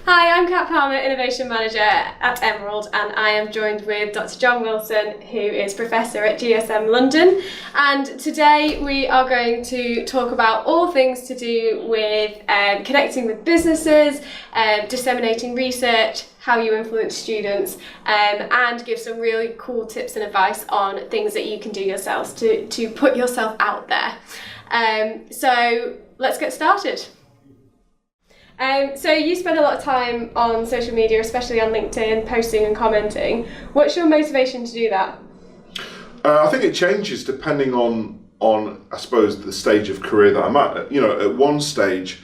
Hi, I'm Kat Palmer, Innovation Manager at Emerald, and I am joined with Dr. John Wilson, who is Professor at GSM London. And today we are going to talk about all things to do with connecting with businesses, disseminating research, how you influence students, and give some really cool tips and advice on things that you can do yourselves to put yourself out there. So let's get started. So you spend a lot of time on social media, especially on LinkedIn, posting and commenting. What's your motivation to do that? I think it changes depending on I suppose the stage of career that I'm at. You know, at one stage,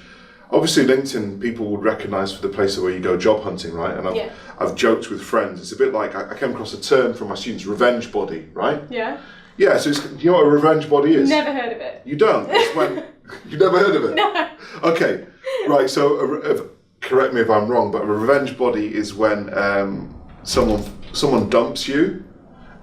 obviously LinkedIn people would recognise for the place where you go job hunting, right? And I've joked with friends. It's a bit like I came across a term from my students, revenge body, right? Yeah. Yeah. So you know what a revenge body is? Never heard of it. You don't. It's when you never heard of it. No. Okay. Right, so correct me if I'm wrong, but a revenge body is when someone dumps you,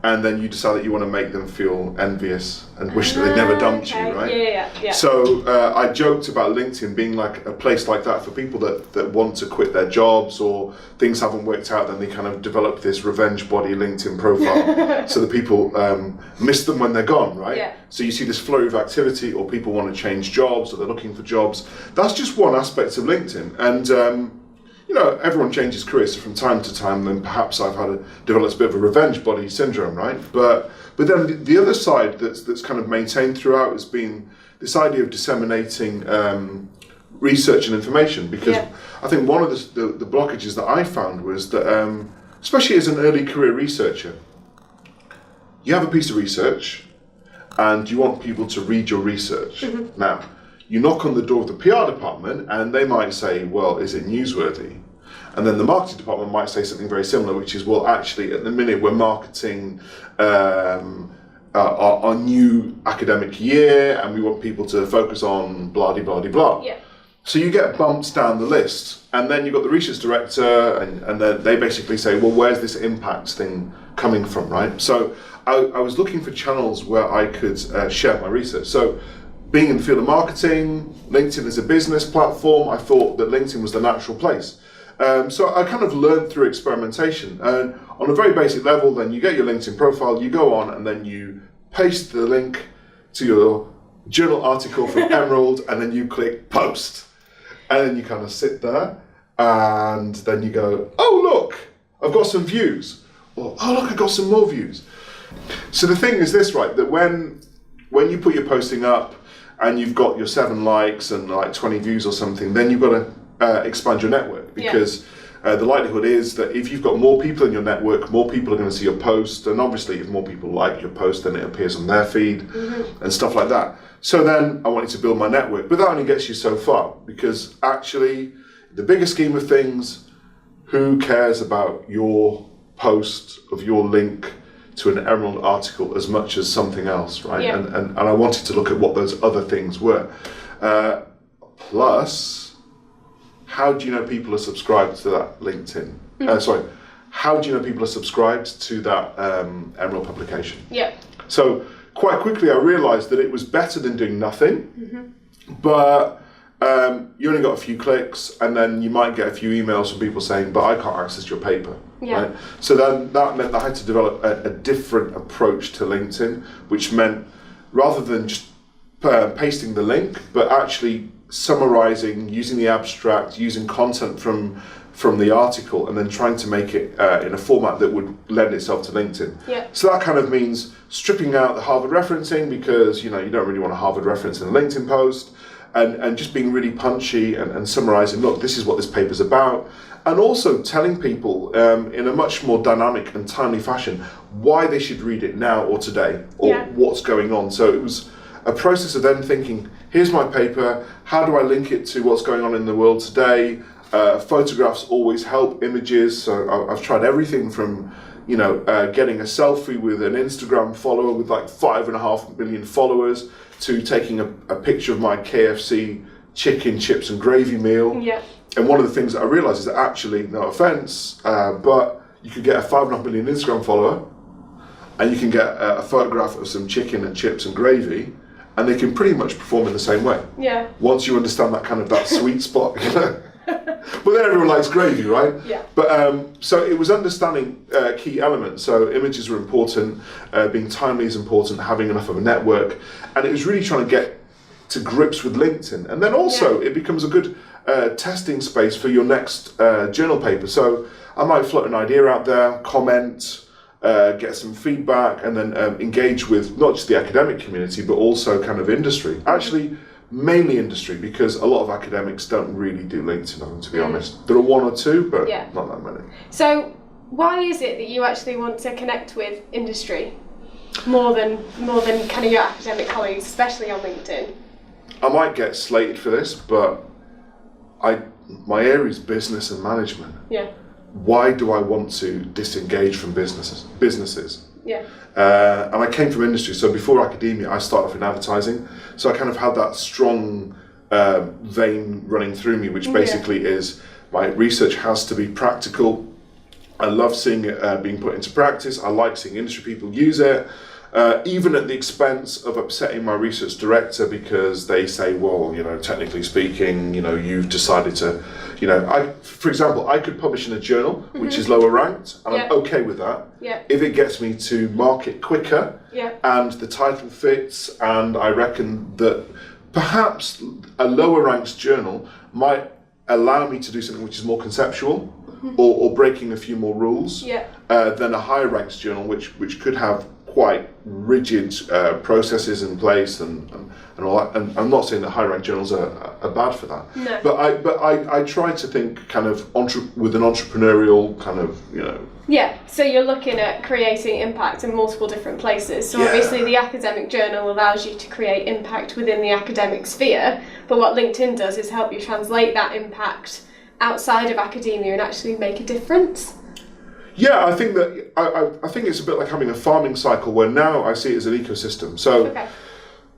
and then you decide that you want to make them feel envious and wish that they never dumped you, right? Yeah. So I joked about LinkedIn being like a place like that for people that want to quit their jobs or things haven't worked out, then they kind of develop this revenge body LinkedIn profile so that people miss them when they're gone, right? Yeah. So you see this flurry of activity, or people want to change jobs, or they're looking for jobs. That's just one aspect of LinkedIn. And you know, everyone changes careers, so from time to time, then perhaps I've developed a bit of a revenge body syndrome, right? But then the other side that's kind of maintained throughout has been this idea of disseminating research and information, because I think one of the blockages that I found was that, especially as an early career researcher, you have a piece of research and you want people to read your research. Mm-hmm. Now, you knock on the door of the PR department and they might say, well, is it newsworthy? And then the marketing department might say something very similar, which is, well, actually, at the minute we're marketing our new academic year and we want people to focus on blah-de-blah-de-blah. Yeah. So you get bumps down the list, and then you've got the research director and then they basically say, well, where's this impact thing coming from, right? So I was looking for channels where I could share my research. So being in the field of marketing, LinkedIn is a business platform, I thought that LinkedIn was the natural place. So I kind of learned through experimentation. And on a very basic level, then you get your LinkedIn profile, you go on and then you paste the link to your journal article from Emerald, and then you click post. And then you kind of sit there and then you go, oh look, I've got some views. Or, oh look, I've got some more views. So the thing is this, right, that when you put your posting up, and you've got your 7 likes and like 20 views or something, then you've got to expand your network, because the likelihood is that if you've got more people in your network, more people are going to see your post, and obviously if more people like your post, then it appears on their feed and stuff like that. So then I wanted to build my network, but that only gets you so far, because actually, the bigger scheme of things, who cares about your post of your link to an Emerald article as much as something else, right? Yeah. And I wanted to look at what those other things were. Plus, how do you know people are subscribed to that LinkedIn? How do you know people are subscribed to that Emerald publication? Yeah. So quite quickly I realised that it was better than doing nothing, but you only got a few clicks, and then you might get a few emails from people saying, but I can't access your paper. Yeah. Right? So then that meant that I had to develop a different approach to LinkedIn, which meant rather than just pasting the link, but actually summarising, using the abstract, using content from the article, and then trying to make it in a format that would lend itself to LinkedIn. Yeah. So that kind of means stripping out the Harvard referencing, because you don't really want a Harvard reference in a LinkedIn post, and just being really punchy and summarising, look, this is what this paper's about, and also telling people in a much more dynamic and timely fashion why they should read it now or today, or what's going on. So it was a process of then thinking, here's my paper, how do I link it to what's going on in the world today? Photographs always help, images, so I've tried everything from getting a selfie with an Instagram follower with like 5.5 million followers, to taking a picture of my KFC chicken, chips and gravy meal. Yeah. And one of the things that I realised is that actually, no offence, but you could get a 5.5 million Instagram follower, and you can get a photograph of some chicken and chips and gravy, and they can pretty much perform in the same way. Yeah. Once you understand that sweet spot, But then everyone likes gravy, right? Yeah. But so it was understanding key elements. So images were important, being timely is important, having enough of a network, and it was really trying to get to grips with LinkedIn. And then also it becomes a good testing space for your next journal paper. So I might float an idea out there, comment, get some feedback, and then engage with not just the academic community, but also kind of industry. Actually, mainly industry, because a lot of academics don't really do LinkedIn, to be honest. There are one or two, but not that many. So why is it that you actually want to connect with industry more than kind of your academic colleagues, especially on LinkedIn? I might get slated for this, but my area is business and management. Yeah. Why do I want to disengage from businesses? Yeah. And I came from industry, so before academia, I started off in advertising. So I kind of had that strong vein running through me, which basically is my research has to be practical. I love seeing it being put into practice. I like seeing industry people use it, even at the expense of upsetting my research director because they say, well, technically speaking, you've decided to, for example, I could publish in a journal which is lower ranked, and I'm okay with that. Yeah. If it gets me to market quicker and the title fits, and I reckon that perhaps a lower ranked journal might allow me to do something which is more conceptual or breaking a few more rules than a higher ranked journal which could have quite rigid processes in place and all that. And I'm not saying that high ranked journals are bad for that. No. But I try to think kind of with an entrepreneurial kind of, Yeah, so you're looking at creating impact in multiple different places. So obviously the academic journal allows you to create impact within the academic sphere, but what LinkedIn does is help you translate that impact outside of academia and actually make a difference. Yeah, I think that I think it's a bit like having a farming cycle where now I see it as an ecosystem. So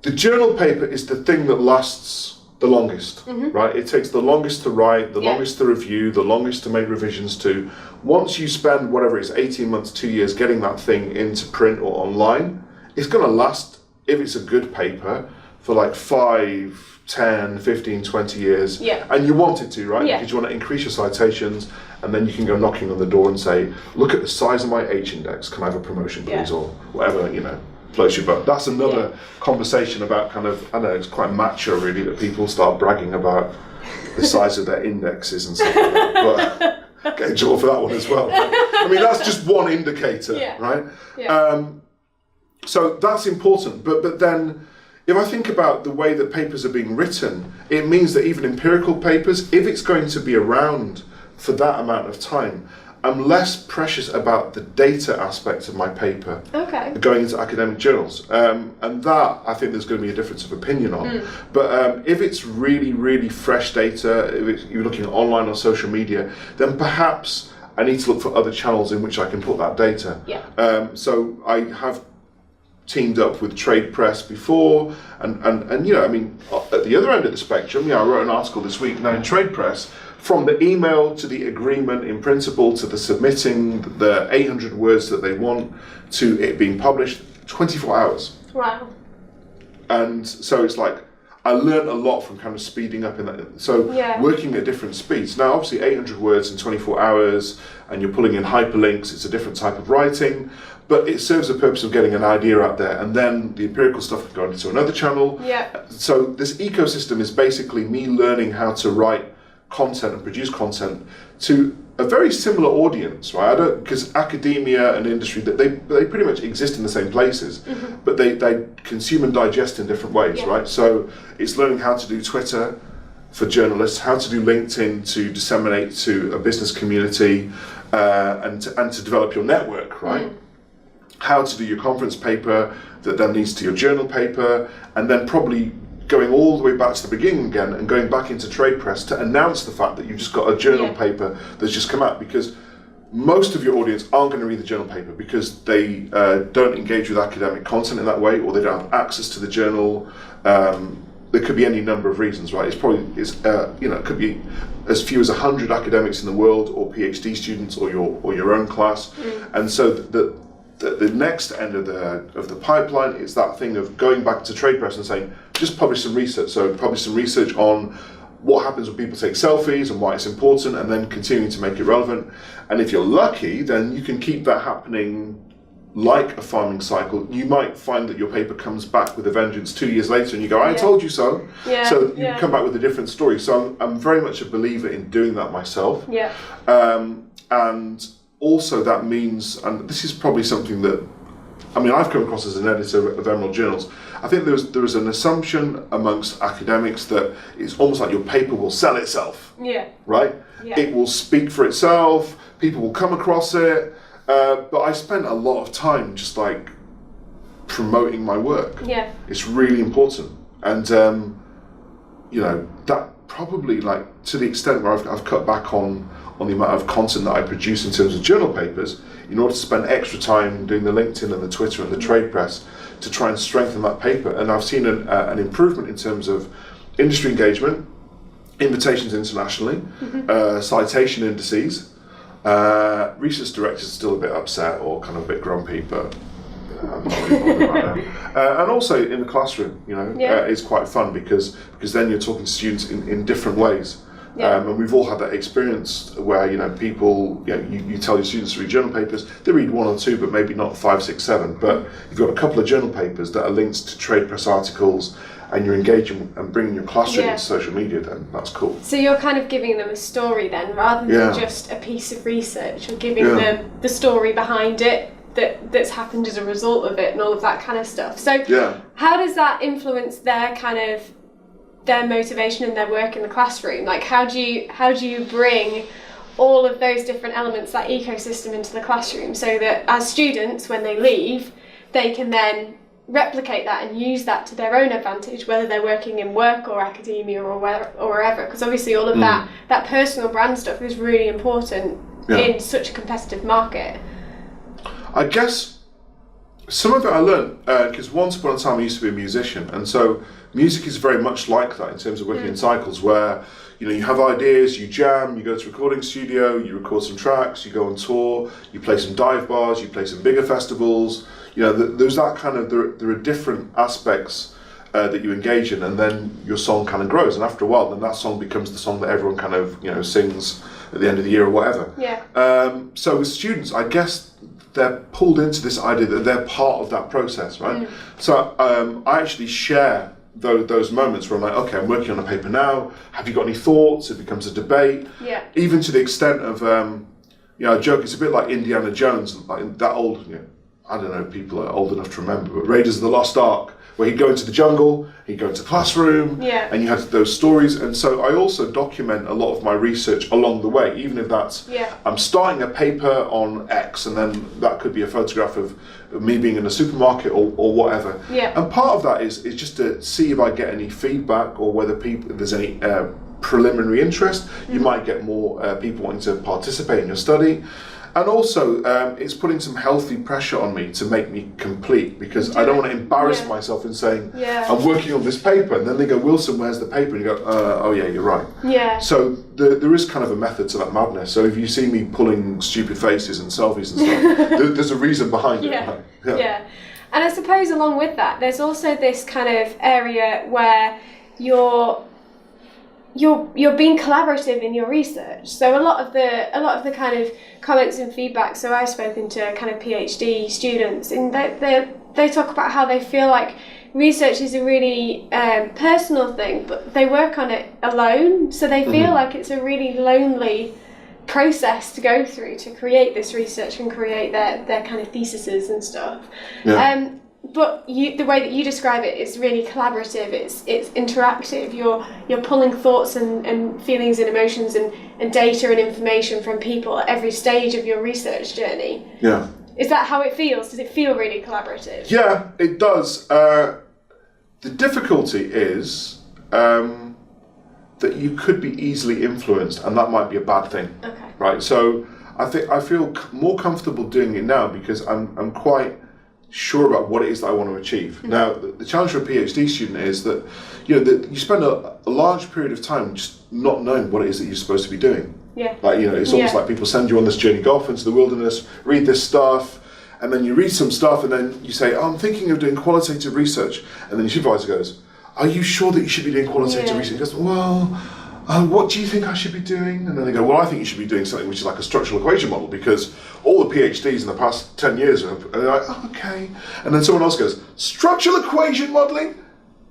the journal paper is the thing that lasts the longest, right? It takes the longest to write, the longest to review, the longest to make revisions to. Once you spend whatever it is, 18 months, 2 years getting that thing into print or online, it's going to last, if it's a good paper, for like 5, 10, 15, 20 years. Yeah. And you want it to, right? Yeah. Because you want to increase your citations, and then you can go knocking on the door and say, look at the size of my H index, can I have a promotion please? Or whatever, floats your boat. That's another conversation about kind of, I don't know, it's quite macho really that people start bragging about the size of their indexes and stuff like that. But get in trouble for that one as well. I mean, that's just one indicator, right? Yeah. So that's important, but then if I think about the way that papers are being written, it means that even empirical papers, if it's going to be around for that amount of time, I'm less precious about the data aspect of my paper going into academic journals. And that, I think there's going to be a difference of opinion on. But if it's really, really fresh data, if you're looking online on social media, then perhaps I need to look for other channels in which I can put that data. Yeah. So I have teamed up with trade press before, and I mean, at the other end of the spectrum, I wrote an article this week now in trade press, from the email to the agreement in principle to the submitting the 800 words that they want to it being published, 24 hours. Wow. And so it's like, I learned a lot from kind of speeding up in that. So working at different speeds. Now, obviously 800 words in 24 hours, and you're pulling in hyperlinks, it's a different type of writing, but it serves the purpose of getting an idea out there, and then the empirical stuff can go into another channel. Yeah. So this ecosystem is basically me learning how to write content and produce content to a very similar audience, right? Because academia and industry, they pretty much exist in the same places, but they consume and digest in different ways, right? So it's learning how to do Twitter for journalists, how to do LinkedIn to disseminate to a business community, and to develop your network, right? How to do your conference paper that then leads to your journal paper, and then probably going all the way back to the beginning again and going back into trade press to announce the fact that you've just got a journal paper that's just come out, because most of your audience aren't going to read the journal paper because they don't engage with academic content in that way, or they don't have access to the journal. There could be any number of reasons, right? It could be as few as 100 academics in the world, or PhD students, or your own class, and so the next end of the pipeline is that thing of going back to trade press and saying, just publish some research. So publish some research on what happens when people take selfies and why it's important, and then continuing to make it relevant. And if you're lucky, then you can keep that happening like a farming cycle. You might find that your paper comes back with a vengeance 2 years later and you go, I told you so. Yeah. So you come back with a different story. So I'm very much a believer in doing that myself. Yeah. And also that means, and this is probably something that, I mean, I've come across as an editor of Emerald Journals. I think there is an assumption amongst academics that it's almost like your paper will sell itself. Yeah. Right? Yeah. It will speak for itself, people will come across it. But I spent a lot of time just like promoting my work. Yeah. It's really important. And, that probably, like, to the extent where I've cut back on the amount of content that I produce in terms of journal papers, in order to spend extra time doing the LinkedIn and the Twitter and the trade press to try and strengthen that paper. And I've seen an improvement in terms of industry engagement, invitations internationally, citation indices. Research directors are still a bit upset or kind of a bit grumpy, but I'm not really bothered about them. And also in the classroom, it's quite fun because then you're talking to students in different ways. Yeah. And we've all had that experience where people, you tell your students to read journal papers, they read one or two, but maybe not 5, 6, 7. But you've got a couple of journal papers that are linked to trade press articles, and you're engaging and bringing your classroom into social media, then that's cool. So you're kind of giving them a story then, rather than just a piece of research. You're giving them the story behind it that's happened as a result of it and all of that kind of stuff. So how does that influence their motivation and their work in the classroom? Like how do you bring all of those different elements, that ecosystem, into the classroom so that as students, when they leave, they can then replicate that and use that to their own advantage, whether they're working in work or academia or wherever, because obviously all of that personal brand stuff is really important in such a competitive market. I guess some of it I learned because once upon a time I used to be a musician, and so music is very much like that in terms of working in cycles where you have ideas, you jam, you go to a recording studio, you record some tracks, you go on tour, you play some dive bars, you play some bigger festivals. There's that kind of, there are different aspects that you engage in, and then your song kind of grows, and after a while then that song becomes the song that everyone kind of sings at the end of the year or whatever. So with students, I guess they're pulled into this idea that they're part of that process, right? So I actually share those moments where I'm like, okay, I'm working on a paper now, have you got any thoughts? It becomes a debate, even to the extent of I joke, it's a bit like Indiana Jones, like that old, I don't know if people are old enough to remember, but Raiders of the Lost Ark, where he'd go into the jungle, he'd go into the classroom, and you had those stories. And so I also document a lot of my research along the way, even if that's, I'm starting a paper on X, and then that could be a photograph of me being in a supermarket or whatever. And part of that is just to see if I get any feedback or whether if there's any preliminary interest. You might get more people wanting to participate in your study. And also, it's putting some healthy pressure on me to make me complete, because I don't want to embarrass myself in saying, I'm working on this paper, and then they go, Wilson, where's the paper? And you go, oh yeah, you're right. So there is kind of a method to that madness. So if you see me pulling stupid faces and selfies and stuff, there's a reason behind it. Right? And I suppose along with that, there's also this kind of area where you're being collaborative in your research. So a lot of the kind of comments and feedback. So I've spoken to kind of PhD students, and they talk about how they feel like research is a really personal thing, but they work on it alone. So they feel like it's a really lonely process to go through to create this research and create their kind of theses and stuff. But the way that you describe it is really collaborative. It's interactive. You're pulling thoughts and feelings and emotions and data and information from people at every stage of your research journey. Is that how it feels? Does it feel really collaborative? Yeah, it does. The difficulty is that you could be easily influenced, and that might be a bad thing. Right. So I feel more comfortable doing it now because I'm quite sure about what it is that I want to achieve. Now, the challenge for a PhD student is that you spend a large period of time just not knowing what it is that you're supposed to be doing. It's almost like people send you on this journey, go off into the wilderness, read this stuff, and then you read some stuff, and then you say, I'm thinking of doing qualitative research, and then your supervisor goes, are you sure that you should be doing qualitative research? He goes, well, oh, what do you think I should be doing? And then they go, well, I think you should be doing something which is like a structural equation model, because all the PhDs in the past 10 years have, and they're like, oh, okay. And then someone else goes, structural equation modeling?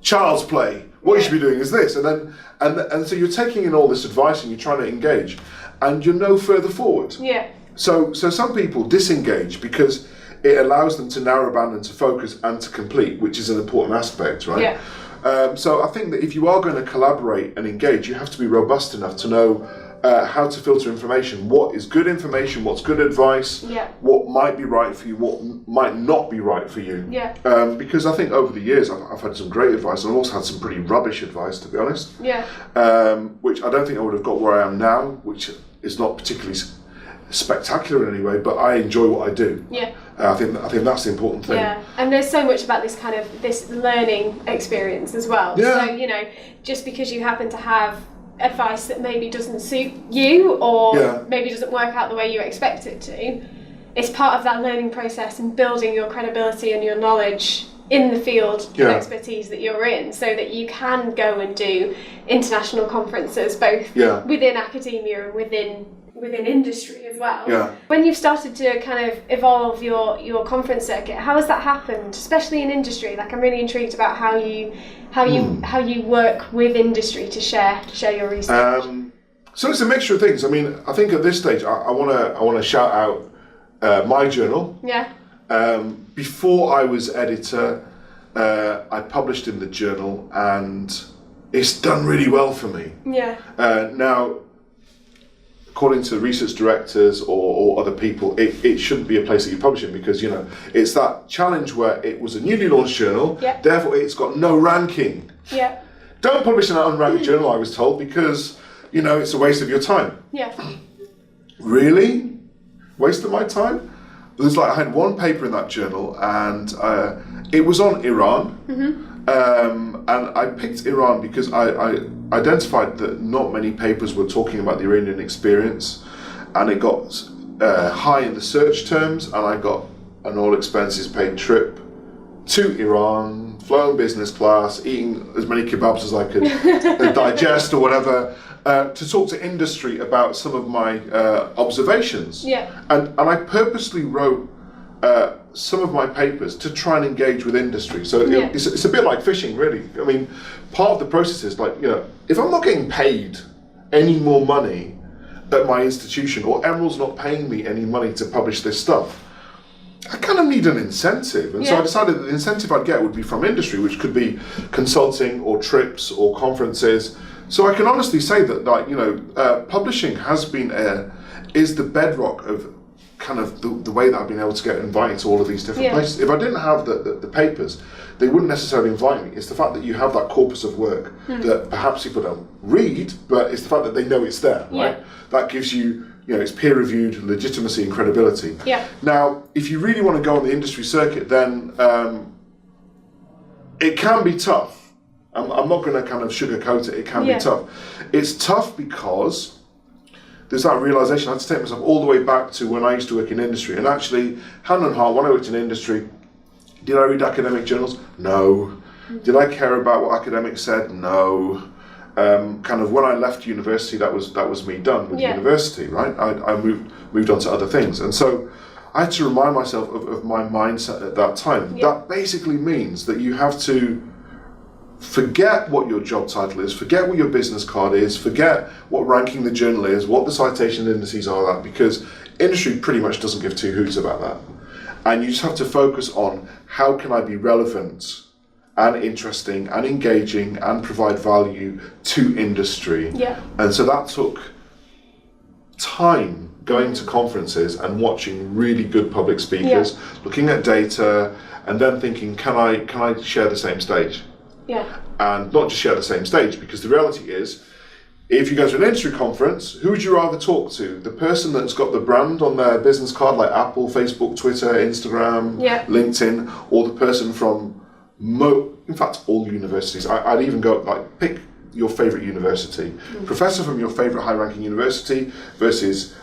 Child's play. What you should be doing is this. And then, and so you're taking in all this advice and you're trying to engage, and you're no further forward. Yeah. So some people disengage because it allows them to narrow band and to focus and to complete, which is an important aspect, right? Yeah. So I think that if you are going to collaborate and engage, you have to be robust enough to know how to filter information. What is good information? What's good advice? Yeah. What might be right for you? What might not be right for you? Yeah. Because I think over the years I've had some great advice, and I've also had some pretty rubbish advice, to be honest. Yeah. Which I don't think I would have got where I am now, which is not particularly spectacular in any way, but I enjoy what I do. Yeah. I think that's the important thing. Yeah, and there's so much about this learning experience as well. Yeah. So, just because you happen to have advice that maybe doesn't suit you, or maybe doesn't work out the way you expect it to, it's part of that learning process and building your credibility and your knowledge in the field of expertise that you're in, so that you can go and do international conferences, both within academia and within industry as well. Yeah. When you've started to kind of evolve your conference circuit, how has that happened, especially in industry? Like, I'm really intrigued about how you work with industry to share your research. So it's a mixture of things. I mean, I think at this stage I want to shout out my journal. Yeah. Before I was editor, I published in the journal, and it's done really well for me. Yeah. Now, according to research directors or other people, it shouldn't be a place that you publish in, because it's that challenge where it was a newly launched journal, therefore it's got no ranking. Yeah. Don't publish in an unranked journal, I was told, because it's a waste of your time. Yeah. Really? Waste of my time? It was like I had one paper in that journal, and it was on Iran. And I picked Iran because I identified that not many papers were talking about the Iranian experience, and it got high in the search terms, and I got an all expenses paid trip to Iran, flown business class, eating as many kebabs as I could digest or whatever, to talk to industry about some of my observations. Yeah. And I purposely wrote some of my papers to try and engage with industry. So it's a bit like fishing, really. I mean, part of the process is like, if I'm not getting paid any more money at my institution, or Emerald's not paying me any money to publish this stuff, I kind of need an incentive. And so I decided that the incentive I'd get would be from industry, which could be consulting or trips or conferences. So I can honestly say that, publishing is the bedrock of kind of the way that I've been able to get invited to all of these different places. If I didn't have the papers, they wouldn't necessarily invite me. It's the fact that you have that corpus of work that perhaps people don't read, but it's the fact that they know it's there, right? That gives you, it's peer-reviewed legitimacy and credibility. Yeah. Now, if you really want to go on the industry circuit, then it can be tough. I'm not going to kind of sugarcoat it. It can be tough. It's tough because there's that realization. I had to take myself all the way back to when I used to work in industry. And actually, hand on heart, when I worked in industry, did I read academic journals? No. Did I care about what academics said? No. Kind of when I left university, that was me done with university, right? I moved on to other things. And so I had to remind myself of my mindset at that time. That basically means that you have to forget what your job title is, forget what your business card is, forget what ranking the journal is, what the citation indices are, because industry pretty much doesn't give two hoots about that. And you just have to focus on how can I be relevant and interesting and engaging and provide value to industry. Yeah. And so that took time going to conferences and watching really good public speakers, looking at data, and then thinking, can I share the same stage? Yeah. And not just share the same stage, because the reality is, if you go to an industry conference, who would you rather talk to? The person that's got the brand on their business card, like Apple, Facebook, Twitter, Instagram, LinkedIn, or the person from, in fact, all universities. I'd even go, pick your favourite university. Professor from your favourite high-ranking university versus,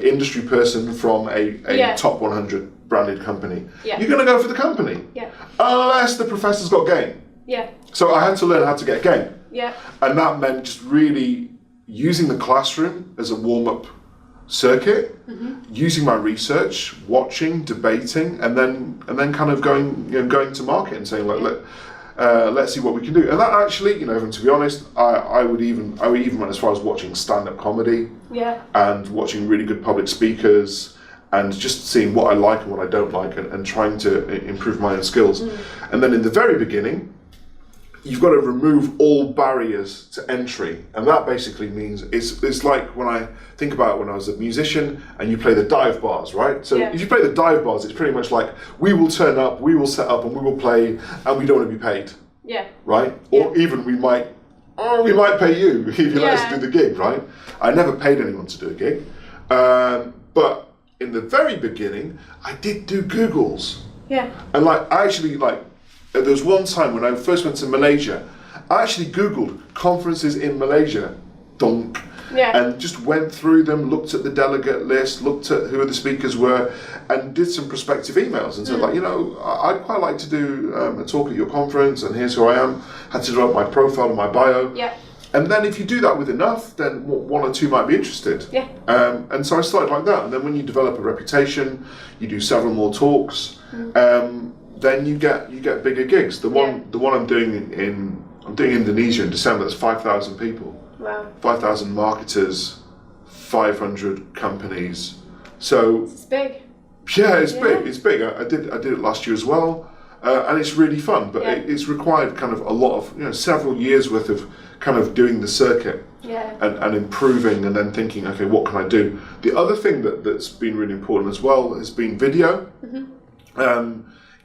industry person from a top 100 branded company. Yeah. You're going to go for the company. Yeah. Unless the professor's got game. Yeah. So I had to learn how to get game. Yeah. And that meant just really using the classroom as a warm-up circuit, using my research, watching, debating, and then kind of going to market and saying, let's see what we can do. And that actually, and to be honest, I would even went as far as watching stand-up comedy, and watching really good public speakers, and just seeing what I like and what I don't like, and trying to improve my own skills. And then in the very beginning, you've got to remove all barriers to entry, and that basically means it's like when I think about when I was a musician and you play the dive bars, right? So if you play the dive bars, it's pretty much like we will turn up, we will set up, and we will play, and we don't want to be paid, right? Or even we might pay you if you let us do the gig, right? I never paid anyone to do a gig, but in the very beginning, I did do Googles, and there was one time when I first went to Malaysia, I actually Googled conferences in Malaysia, and just went through them, looked at the delegate list, looked at who the speakers were, and did some prospective emails and said, I'd quite like to do a talk at your conference, and here's who I am. Had to develop my profile and my bio. And then if you do that with enough, then one or two might be interested. And so I started like that. And then when you develop a reputation, you do several more talks. Then you get bigger gigs. The one I'm doing in Indonesia in December. That's 5,000 people. Wow. 5,000 marketers, 500 companies. So it's big. Yeah, it's big. It's big. I did it last year as well, and it's really fun. But it's required kind of a lot of several years worth of kind of doing the circuit. And improving, and then thinking, okay, what can I do? The other thing that's been really important as well has been video.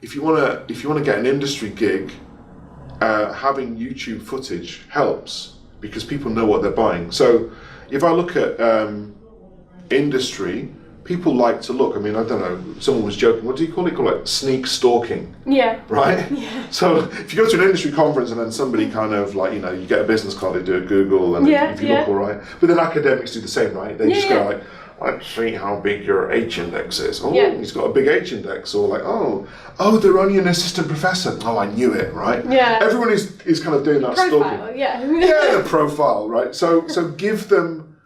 If you want to get an industry gig, having YouTube footage helps because people know what they're buying. So if I look at industry, people like to look. I mean, I don't know. Someone was joking. What do you call it? Call it sneak stalking. Right. So if you go to an industry conference and then somebody kind of you get a business card, they do a Google, and if you look all right. But then academics do the same, right? They just go like, let's see how big your H index is. Oh, he's got a big H index. Or like, oh, they're only an assistant professor. Oh, I knew it, right? Everyone is kind of doing that profile, stalking. The profile, right? So give them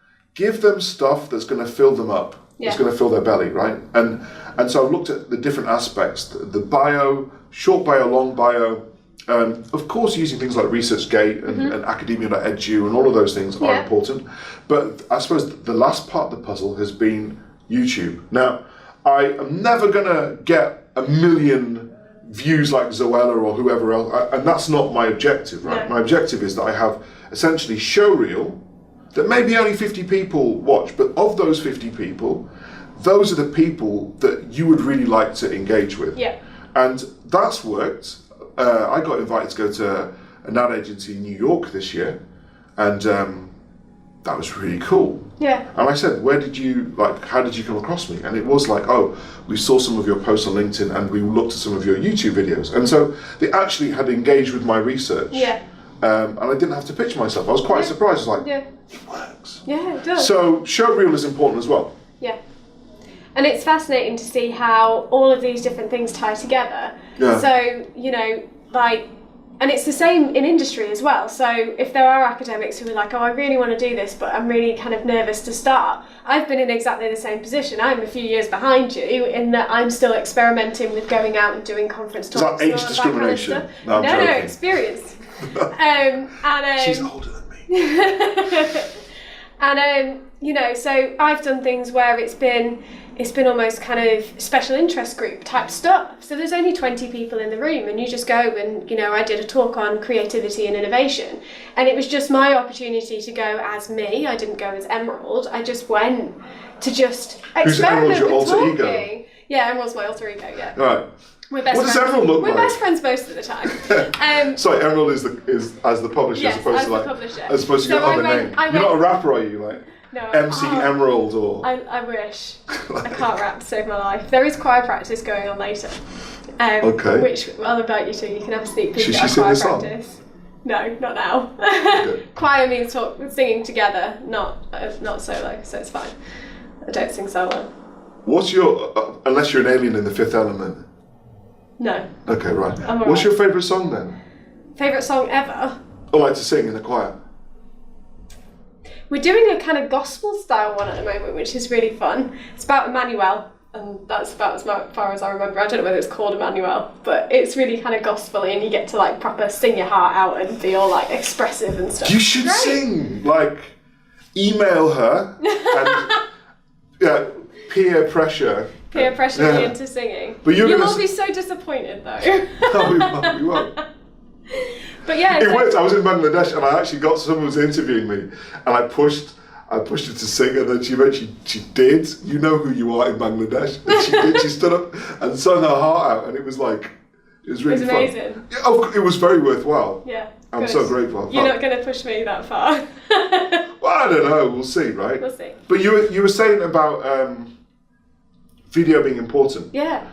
stuff that's going to fill them up. It's going to fill their belly, right? And so I've looked at the different aspects: the bio, short bio, long bio. Of course, using things like ResearchGate and academia.edu and all of those things are important. But I suppose the last part of the puzzle has been YouTube. Now, I am never going to get 1 million views like Zoella or whoever else, and that's not my objective, right? My objective is that I have essentially showreel that maybe only 50 people watch, but of those 50 people, those are the people that you would really like to engage with. And that's worked. I got invited to go to an ad agency in New York this year, and that was really cool. And I said, how did you come across me? And it was like, oh, we saw some of your posts on LinkedIn and we looked at some of your YouTube videos. And so they actually had engaged with my research. And I didn't have to pitch myself. I was quite surprised. I was like, it works. It does. So showreel is important as well. And it's fascinating to see how all of these different things tie together. So, and it's the same in industry as well. So if there are academics who are like, oh, I really want to do this, but I'm really kind of nervous to start. I've been in exactly the same position. I'm a few years behind you in that I'm still experimenting with going out and doing conference talks. Is that age discrimination? Kind of no, experience. She's older than me. And so I've done things where it's been almost kind of special interest group type stuff. So there's only 20 people in the room and you just go and, I did a talk on creativity and innovation, and it was just my opportunity to go as me. I didn't go as Emerald. I just went to just experiment with talking. Ego? Yeah, Emerald's my alter ego, Right. We're best what friends. does Emerald look We're like? We're best friends most of the time. Sorry, Emerald is as the publisher, as opposed to your other name. You're not a rapper, are you? No, MC Emerald or... I wish. I can't rap to save my life. There is choir practice going on later. Okay. Which I'll invite you to. You can have a sneak peek at choir sing practice. Song? No, not now. Okay. Choir means singing together, not solo, so it's fine. I don't sing solo. What's your... unless you're an alien in the Fifth Element? No. Okay, right. I'm What's your favourite song then? Favourite song ever? or like to sing in the choir? We're doing a kind of gospel style one at the moment, which is really fun. It's about Emmanuel, and that's about as far as I remember. I don't know whether it's called Emmanuel, but it's really kind of gospel-y, and you get to like proper sing your heart out and be all like expressive and stuff. You should sing. Like, email her and peer pressure. Peer pressure me into singing. But you will be so disappointed though. No, we won't. But yeah, it worked. I was in Bangladesh and I actually got someone was interviewing me, and I pushed her to sing, and then she eventually did. You know who you are in Bangladesh. And she did. She stood up and sung her heart out, and it was really amazing. fun. Yeah, it was very worthwhile. Yeah, I'm so grateful. You're not going to push me that far. Well, I don't know. We'll see, right? We'll see. But you were saying about video being important. Yeah.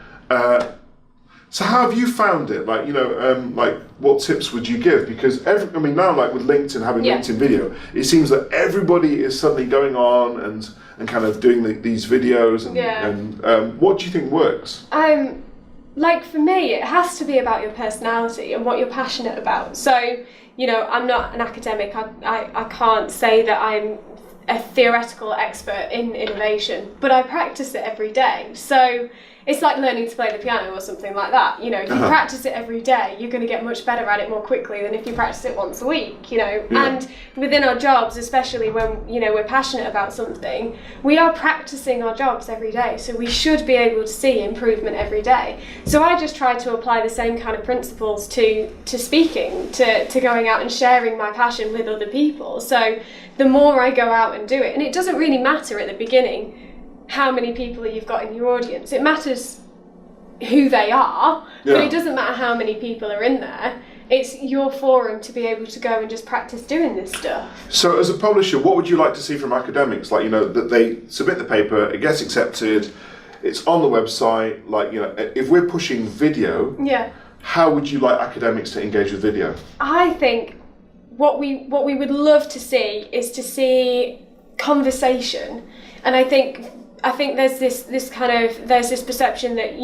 So how have you found it? Like, like what tips would you give? Because now, like with LinkedIn, having LinkedIn video, it seems that everybody is suddenly going on and kind of doing these videos. And what do you think works? Like for me, it has to be about your personality and what you're passionate about. So, I'm not an academic. I can't say that I'm a theoretical expert in innovation, but I practice it every day. So it's like learning to play the piano or something like that. If you practice it every day, you're going to get much better at it more quickly than if you practice it once a week, And within our jobs, especially when, we're passionate about something, we are practicing our jobs every day. So we should be able to see improvement every day. So I just try to apply the same kind of principles to speaking, to going out and sharing my passion with other people. So the more I go out and do it, and it doesn't really matter at the beginning how many people you've got in your audience. It matters who they are, but it doesn't matter how many people are in there. It's your forum to be able to go and just practice doing this stuff. So as a publisher, what would you like to see from academics? Like, that they submit the paper, it gets accepted, it's on the website, if we're pushing video, how would you like academics to engage with video? I think what we would love to see is to see conversation. And I think there's this perception that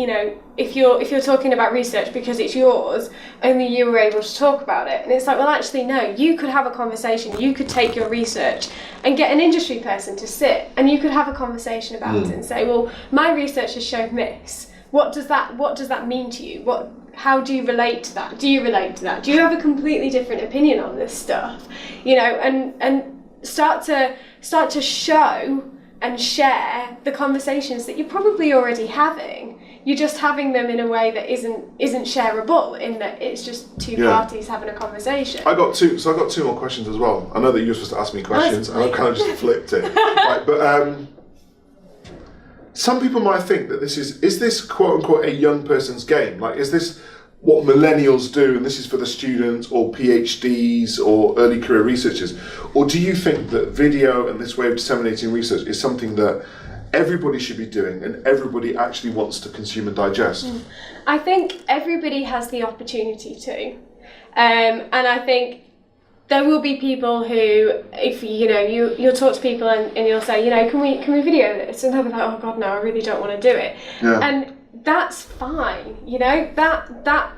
if you're talking about research because it's yours, only you were able to talk about it, and it's like, well, actually no, you could have a conversation. You could take your research and get an industry person to sit, and you could have a conversation about it and say, well, my research has shown this. What does that mean to you? How do you relate to that? Do you relate to that? Do you have a completely different opinion on this stuff? And start to show and share the conversations that you're probably already having. You're just having them in a way that isn't shareable, in that it's just two parties having a conversation. I got two more questions as well. I know that you were supposed to ask me questions, and I kind of just flipped it. Right, but some people might think that this is this quote unquote a young person's game? Like, is this what millennials do, and this is for the students or PhDs or early career researchers? Or do you think that video and this way of disseminating research is something that everybody should be doing and everybody actually wants to consume and digest? I think everybody has the opportunity to. And I think there will be people who, if you'll talk to people and you'll say, can we video this? And they'll be like, oh God, no, I really don't want to do it. Yeah. And that's fine, that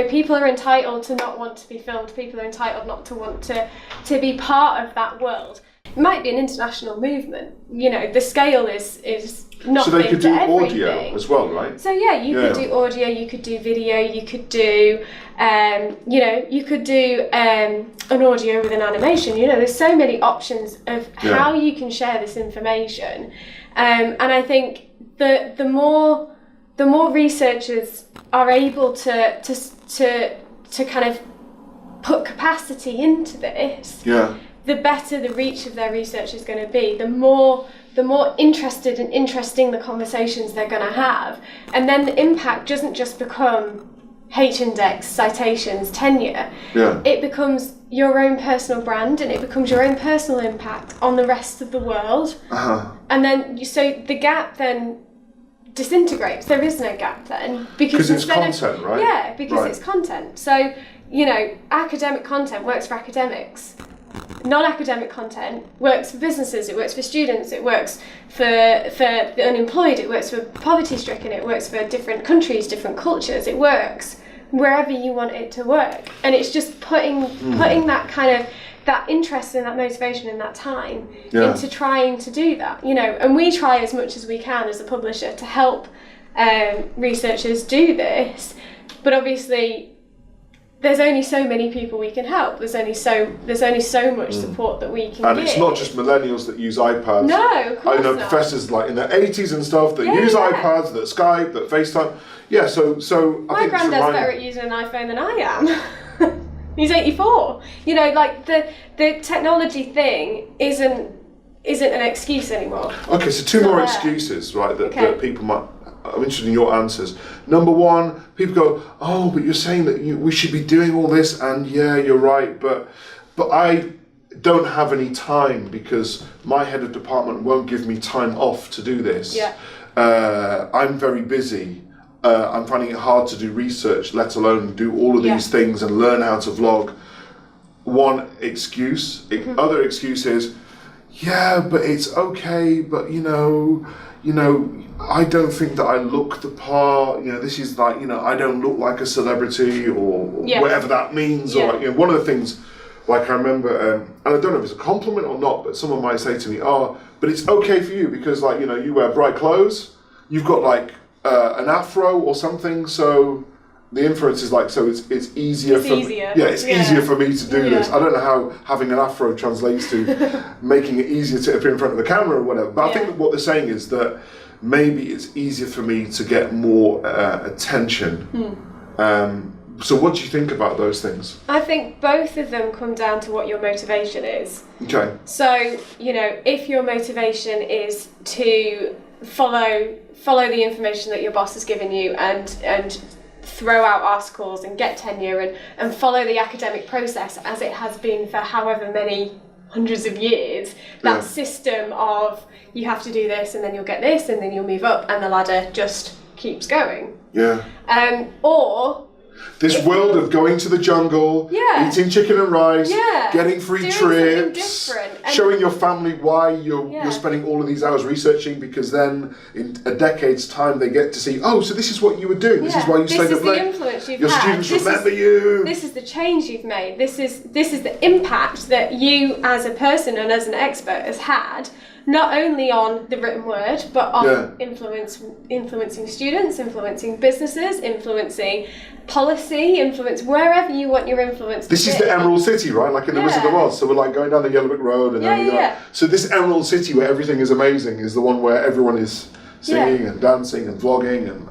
people are entitled to not want to be filmed. People are entitled not to want to be part of that world. It might be an international movement. The scale is not. So they big could to do everything. Audio as well, right? So you could do audio, you could do video, you could do, you could do an audio with an animation. There's so many options of how you can share this information, and I think the more researchers are able to kind of put capacity into this, the better the reach of their research is going to be. The more interested and interesting the conversations they're going to have, and then the impact doesn't just become H-index, citations, tenure. It becomes your own personal brand, and it becomes your own personal impact on the rest of the world. And then so the gap then disintegrates. There is no gap then, because it's content, right? Yeah, because it's content. So academic content works for academics. Non-academic content works for businesses. It works for students. It works for the unemployed. It works for poverty-stricken. It works for different countries, different cultures. It works wherever you want it to work. And it's just putting that kind of that interest and that motivation and that time into trying to do that, you know. And we try as much as we can as a publisher to help researchers do this, but obviously there's only so many people we can help. There's only so much support that we can and give. It's not just millennials that use iPads. No, of course I know not. Professors like in their 80s and stuff that use iPads, that Skype, that FaceTime. Yeah, so my granddad's better at using an iPhone than I am. He's 84. You know, like the technology thing isn't an excuse anymore. Okay, so two more excuses, right? That people might. I'm interested in your answers. Number one, people go, "Oh, but you're saying that we should be doing all this," and yeah, you're right, but I don't have any time because my head of department won't give me time off to do this. Yeah. I'm very busy. I'm finding it hard to do research, let alone do all of these things and learn how to vlog. One excuse. Other excuse is, yeah, but it's okay, but you know, I don't think that I look the part. You know, this is like, you know, I don't look like a celebrity or whatever that means. Or like, you know, one of the things, like I remember, and I don't know if it's a compliment or not, but someone might say to me, "Oh, but it's okay for you because, like, you know, you wear bright clothes, you've got like an afro or something, so the inference is like, so it's easier for me. Yeah, it's easier for me to do this." I don't know how having an afro translates to making it easier to appear in front of the camera or whatever, but I think that what they're saying is that maybe it's easier for me to get more attention. So what do you think about those things? I think both of them come down to what your motivation is. Okay. So, you know, if your motivation is to follow the information that your boss has given you and throw out articles and get tenure and follow the academic process as it has been for however many hundreds of years, that system of you have to do this and then you'll get this and then you'll move up and the ladder just keeps going. Yeah. Or this world of going to the jungle, eating chicken and rice, getting free trips, showing your family why you're spending all of these hours researching, because then in a decade's time they get to see, oh, so this is what you were doing. This is why you stayed up late. This is the influence you've had. Your students remember you. This is the change you've made. This is the impact that you as a person and as an expert has had, not only on the written word, but on influencing students, influencing businesses, influencing policy, influence wherever you want your influence to be. This is the Emerald City, right? Like in the Wizard of Oz. So we're like going down the Yellow Brick Road, and then so this Emerald City where everything is amazing is the one where everyone is singing and dancing and vlogging and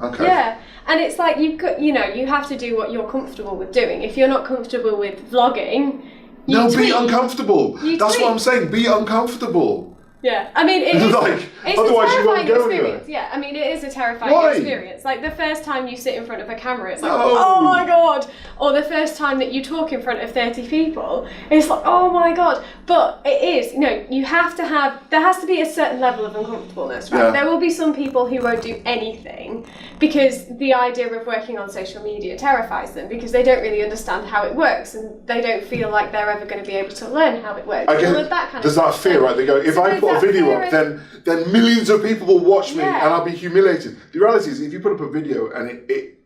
and it's like you have to do what you're comfortable with doing. If you're not comfortable with vlogging, be uncomfortable. That's what I'm saying. Be uncomfortable. Yeah, I mean, it's otherwise a terrifying experience. Yeah, I mean, it is a terrifying experience. Like the first time you sit in front of a camera, it's like, oh my god. Or the first time that you talk in front of 30 people, it's like, oh my god. But it is, you have to there has to be a certain level of uncomfortableness, right? Yeah. There will be some people who won't do anything because the idea of working on social media terrifies them because they don't really understand how it works and they don't feel like they're ever going to be able to learn how it works. There's that fear, right? They go, if I put a video up, then millions of people will watch me and I'll be humiliated. The reality is, if you put up a video and it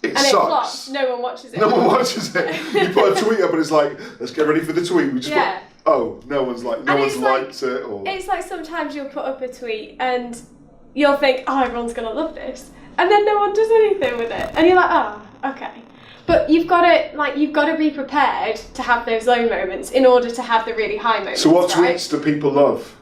sucks. It flops, no one watches it. No one watches it. You put a tweet up and it's like, let's get ready for the tweet. We just put, no one's liked it. Or it's like sometimes you'll put up a tweet and you'll think, oh, everyone's gonna love this, and then no one does anything with it, and you're like, oh, okay. But you've got to be prepared to have those low moments in order to have the really high moments. So what tweets do people love?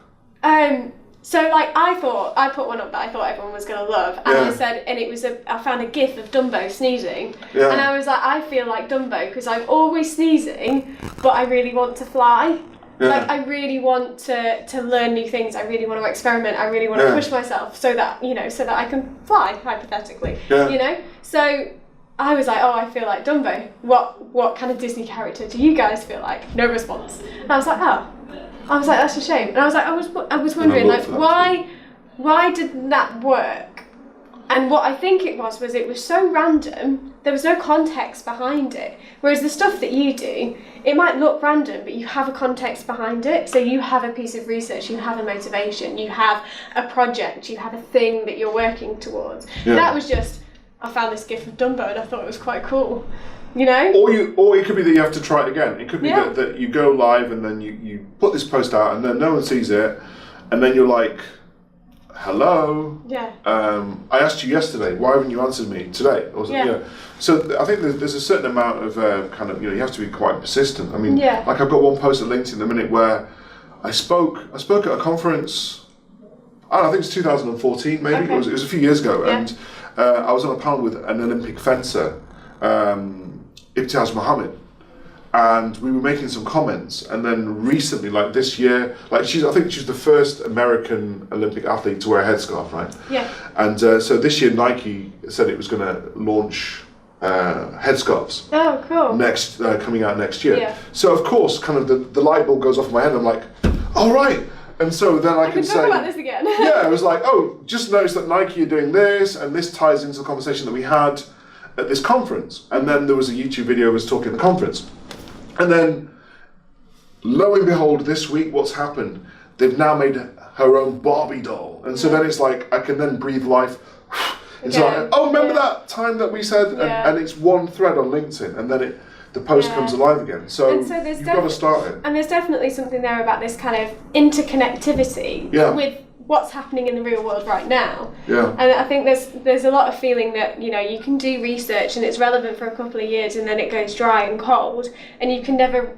So like I put one up that I thought everyone was gonna love, and I said, and it was I found a GIF of Dumbo sneezing, and I was like, I feel like Dumbo because I'm always sneezing, but I really want to fly. Yeah. Like I really want to learn new things. I really want to experiment. I really want to push myself so that I can fly hypothetically. Yeah. So I was like, oh, I feel like Dumbo. What kind of Disney character do you guys feel like? No response. And I was like, that's a shame. And I was like, I was wondering, like, why didn't that work? And what I think it was so random, there was no context behind it. Whereas the stuff that you do, it might look random, but you have a context behind it. So you have a piece of research, you have a motivation, you have a project, you have a thing that you're working towards. Yeah. That was just, I found this GIF of Dumbo and I thought it was quite cool. You know? Or it could be that you have to try it again. It could be that you go live and then you put this post out and then no one sees it, and then you're like, hello. Yeah. I asked you yesterday. Why haven't you answered me today? So I think there's a certain amount of kind of, you know, you have to be quite persistent. I mean, like I've got one post at LinkedIn in a minute where I spoke at a conference. I don't know, I think it's 2014 maybe. Okay. It was a few years ago, and I was on a panel with an Olympic fencer. Ibtihaj Mohammed, and we were making some comments, and then recently, like this year, like I think she's the first American Olympic athlete to wear a headscarf, right? Yeah. And so this year Nike said it was going to launch headscarves. Oh, cool. Coming out next year. Yeah. So of course, kind of the light bulb goes off in my head. I'm like, all right. And so then I can say, talk about this again. I was like, oh, just notice that Nike are doing this, and this ties into the conversation that we had at this conference. And then there was a YouTube video of us talking at the conference. And then, lo and behold, this week, what's happened? They've now made her own Barbie doll. And so then it's like, I can then breathe life. It's like, oh, remember that time that we said? And it's one thread on LinkedIn, and then the post comes alive again. So you've got to start it. And there's definitely something there about this kind of interconnectivity with what's happening in the real world right now. Yeah. And I think there's a lot of feeling that, you know, you can do research and it's relevant for a couple of years and then it goes dry and cold and you can never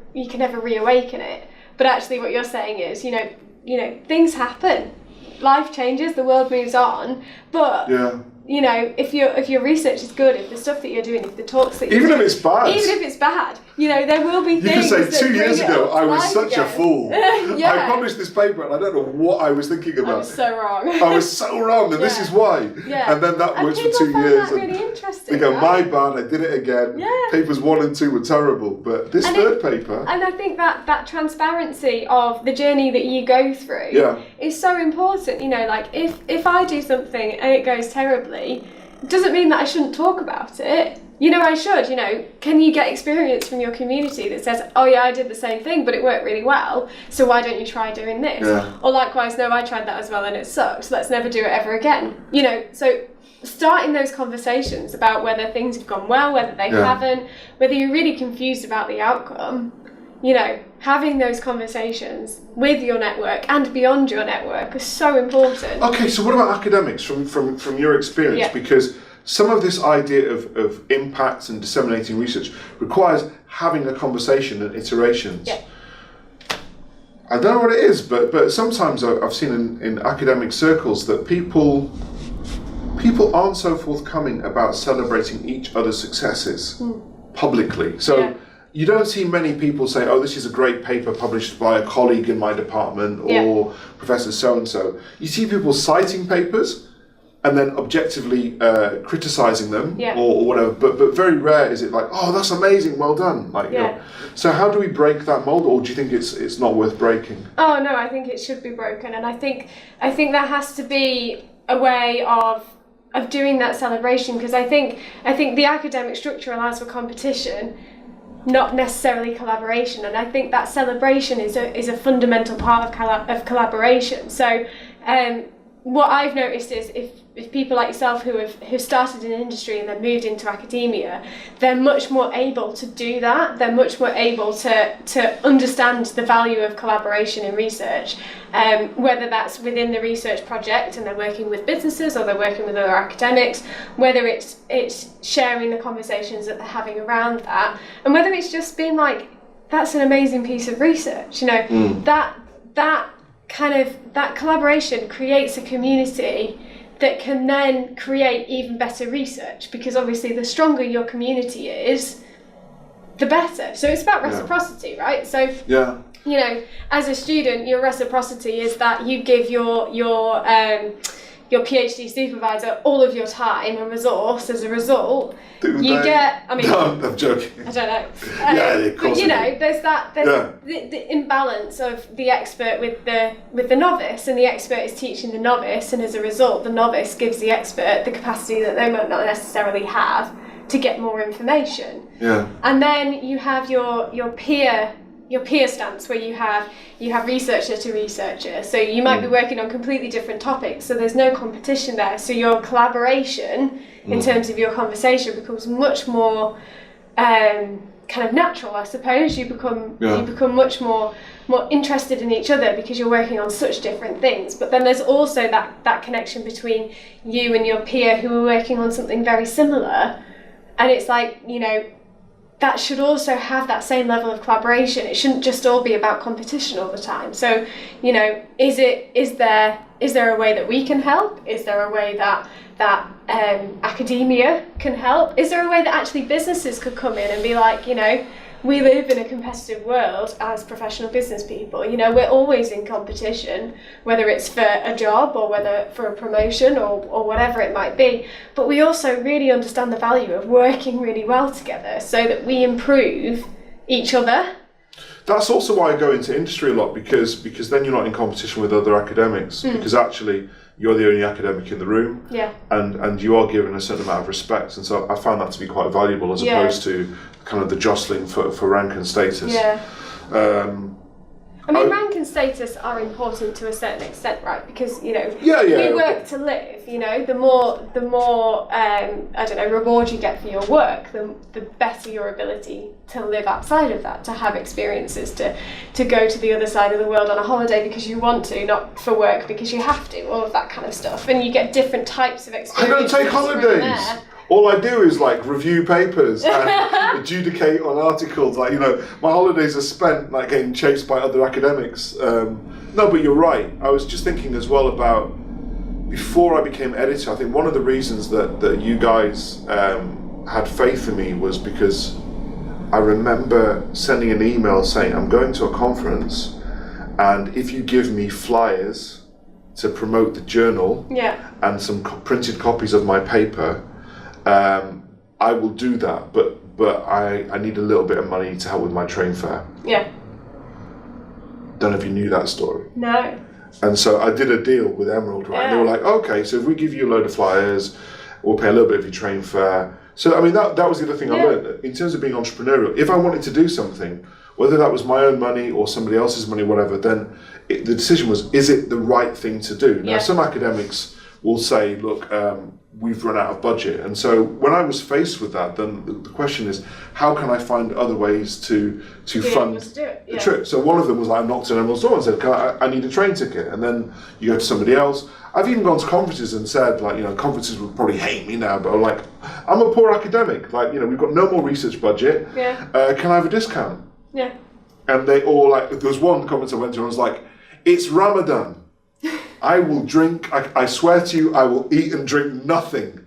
reawaken it. But actually what you're saying is, you know, things happen. Life changes, the world moves on, but you know, if your research is good, if the stuff that you're doing, if the talks that you're doing, even if it's bad, you know, there will be things. You can say 2 years ago I was such a fool. I published this paper and I don't know what I was thinking about. I was so wrong. I was so wrong, and this is why. Yeah. And then that works for 2 years. Find that really interesting. They go, my bad, I did it again. Yeah. Papers 1 and 2 were terrible, but this third paper. And I think that transparency of the journey that you go through is so important. You know, like if I do something and it goes terribly, doesn't mean that I shouldn't talk about it. You know, I should. You know, can you get experience from your community that says, oh yeah, I did the same thing but it worked really well, so why don't you try doing this? Or likewise, no, I tried that as well and it sucked, let's never do it ever again. You know, so starting those conversations about whether things have gone well, whether they haven't, whether you're really confused about the outcome, you know, having those conversations with your network and beyond your network is so important. Okay, so what about academics from your experience? Yeah. Because some of this idea of impact and disseminating research requires having a conversation and iterations. Yeah. I don't know what it is, but sometimes I've seen in academic circles that people aren't so forthcoming about celebrating each other's successes publicly. So you don't see many people say, oh, this is a great paper published by a colleague in my department or Professor so-and-so. You see people citing papers and then objectively criticizing them or whatever, but very rare is it like, oh, that's amazing, well done. Like, you know. So how do we break that mold, or do you think it's not worth breaking? Oh no, I think it should be broken, and I think there has to be a way of doing that celebration, because I think the academic structure allows for competition, not necessarily collaboration, and I think that celebration is a fundamental part of collaboration. So what I've noticed is if people like yourself who started in industry and then moved into academia, they're much more able to do that. They're much more able to understand the value of collaboration in research, whether that's within the research project and they're working with businesses or they're working with other academics, whether it's sharing the conversations that they're having around that, and whether it's just being like, that's an amazing piece of research. You know, that collaboration creates a community that can then create even better research, because obviously the stronger your community is, the better. So it's about reciprocity, right? So you know, as a student, your reciprocity is that you give your PhD supervisor all of your time and resource. As a result, get. I mean, no, I'm joking. I don't know. Of course. But you know, there's the imbalance of the expert with the novice, and the expert is teaching the novice, and as a result, the novice gives the expert the capacity that they might not necessarily have to get more information. Yeah. And then you have your peer your peer stance, where you have researcher to researcher, so you might be working on completely different topics, so there's no competition there, so your collaboration in terms of your conversation becomes much more kind of natural, I suppose. You become much more interested in each other because you're working on such different things. But then there's also that connection between you and your peer who are working on something very similar, and it's like, you know, that should also have that same level of collaboration. It shouldn't just all be about competition all the time. So, you know, is there a way that we can help? Is there a way that academia can help? Is there a way that actually businesses could come in and be like, you know, we live in a competitive world as professional business people. You know, we're always in competition, whether it's for a job or whether for a promotion or whatever it might be. But we also really understand the value of working really well together so that we improve each other. That's also why I go into industry a lot, because then you're not in competition with other academics, because actually you're the only academic in the room, and you are given a certain amount of respect, and so I found that to be quite valuable as opposed to kind of the jostling for rank and status. I mean, rank and status are important to a certain extent, right? Because, you know, we work to live. You know, the more I don't know, reward you get for your work, the better your ability to live outside of that, to have experiences, to go to the other side of the world on a holiday because you want to, not for work because you have to. All of that kind of stuff, and you get different types of experiences. I don't take holidays. All I do is like review papers and adjudicate on articles. Like, you know, my holidays are spent like getting chased by other academics. No, but you're right. I was just thinking as well about, before I became editor, I think one of the reasons that you guys had faith in me was because I remember sending an email saying, I'm going to a conference, and if you give me flyers to promote the journal and some printed copies of my paper, I will do that, but I need a little bit of money to help with my train fare. Don't know if you knew that story. No. And so I did a deal with Emerald, right? They were like, okay, so if we give you a load of flyers, we'll pay a little bit of your train fare. So, I mean, that was the other thing I learned. In terms of being entrepreneurial, if I wanted to do something, whether that was my own money or somebody else's money, whatever, then the decision was, is it the right thing to do? Now, some academics will say, look, we've run out of budget. And so when I was faced with that, then the question is, how can I find other ways to fund the trip? So one of them was like, I knocked on Emerald's door and said, I need a train ticket. And then you go to somebody else. I've even gone to conferences and said, like, you know, conferences would probably hate me now, but I'm like, I'm a poor academic. Like, you know, we've got no more research budget. Can I have a discount? And they all, like, there was one conference I went to and I was like, it's Ramadan. I will drink, I swear to you, I will eat and drink nothing.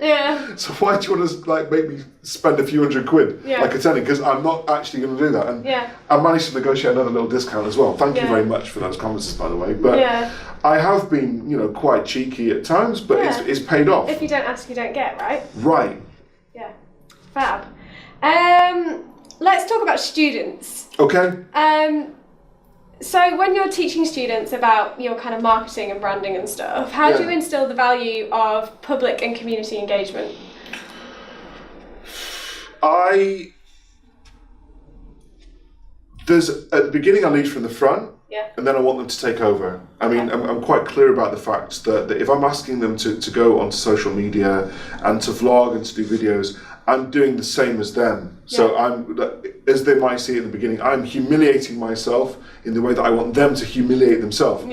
So why do you want to like make me spend a few £100, like a tenner? Because I'm not actually going to do that. And I managed to negotiate another little discount as well. Thank you very much for those conferences, by the way. But I have been, you know, quite cheeky at times, but it's paid off. If you don't ask, you don't get, right? Right. Yeah. Fab. Let's talk about students. Okay. So when you're teaching students about your kind of marketing and branding and stuff, how do you instill the value of public and community engagement? At the beginning I lead from the front, and then I want them to take over. I mean, I'm quite clear about the fact that if I'm asking them to go onto social media and to vlog and to do videos, I'm doing the same as them. So I'm, as they might see at the beginning, I'm humiliating myself in the way that I want them to humiliate themselves.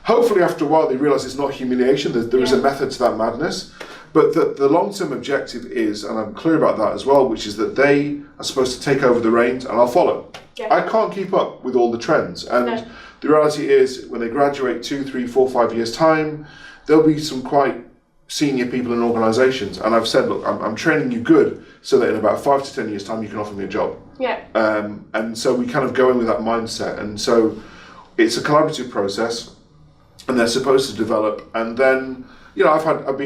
Hopefully after a while they realise it's not humiliation, there is a method to that madness. But the long-term objective is, and I'm clear about that as well, which is that they are supposed to take over the reins and I'll follow. I can't keep up with all the trends. And the reality is, when they graduate 2, 3, 4, 5 years' time, there'll be some quite senior people in organisations, and I've said, look, I'm training you good so that in about 5 to 10 years' time you can offer me a job. And so we kind of go in with that mindset, and so it's a collaborative process, and they're supposed to develop. And then, you know, I've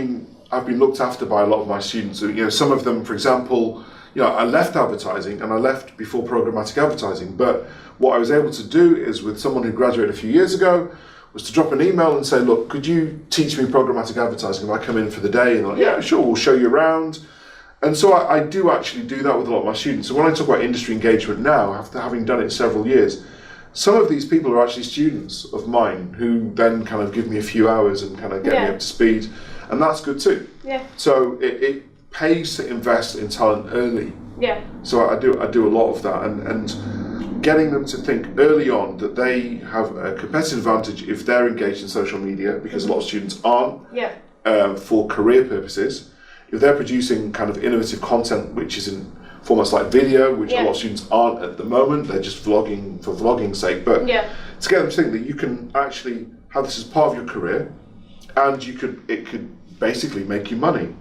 been looked after by a lot of my students. You know, some of them, for example, you know, I left advertising and I left before programmatic advertising, but what I was able to do is, with someone who graduated a few years ago, was to drop an email and say, look, could you teach me programmatic advertising if I come in for the day? And they're like, yeah, sure, we'll show you around. And so I do actually do that with a lot of my students. So when I talk about industry engagement now, after having done it several years, some of these people are actually students of mine who then kind of give me a few hours and kind of get me up to speed, and that's good too. Yeah. So it pays to invest in talent early. Yeah. So I do a lot of that, and getting them to think early on that they have a competitive advantage if they're engaged in social media, because a lot of students aren't. Yeah. For career purposes, if they're producing kind of innovative content which is in formats like video, which a lot of students aren't at the moment, they're just vlogging for vlogging's sake, but to get them to think that you can actually have this as part of your career, and it could basically make you money.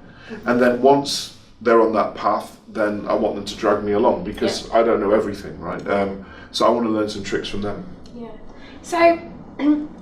And then once they're on that path, then I want them to drag me along, because I don't know everything, right? So I want to learn some tricks from them. Yeah. So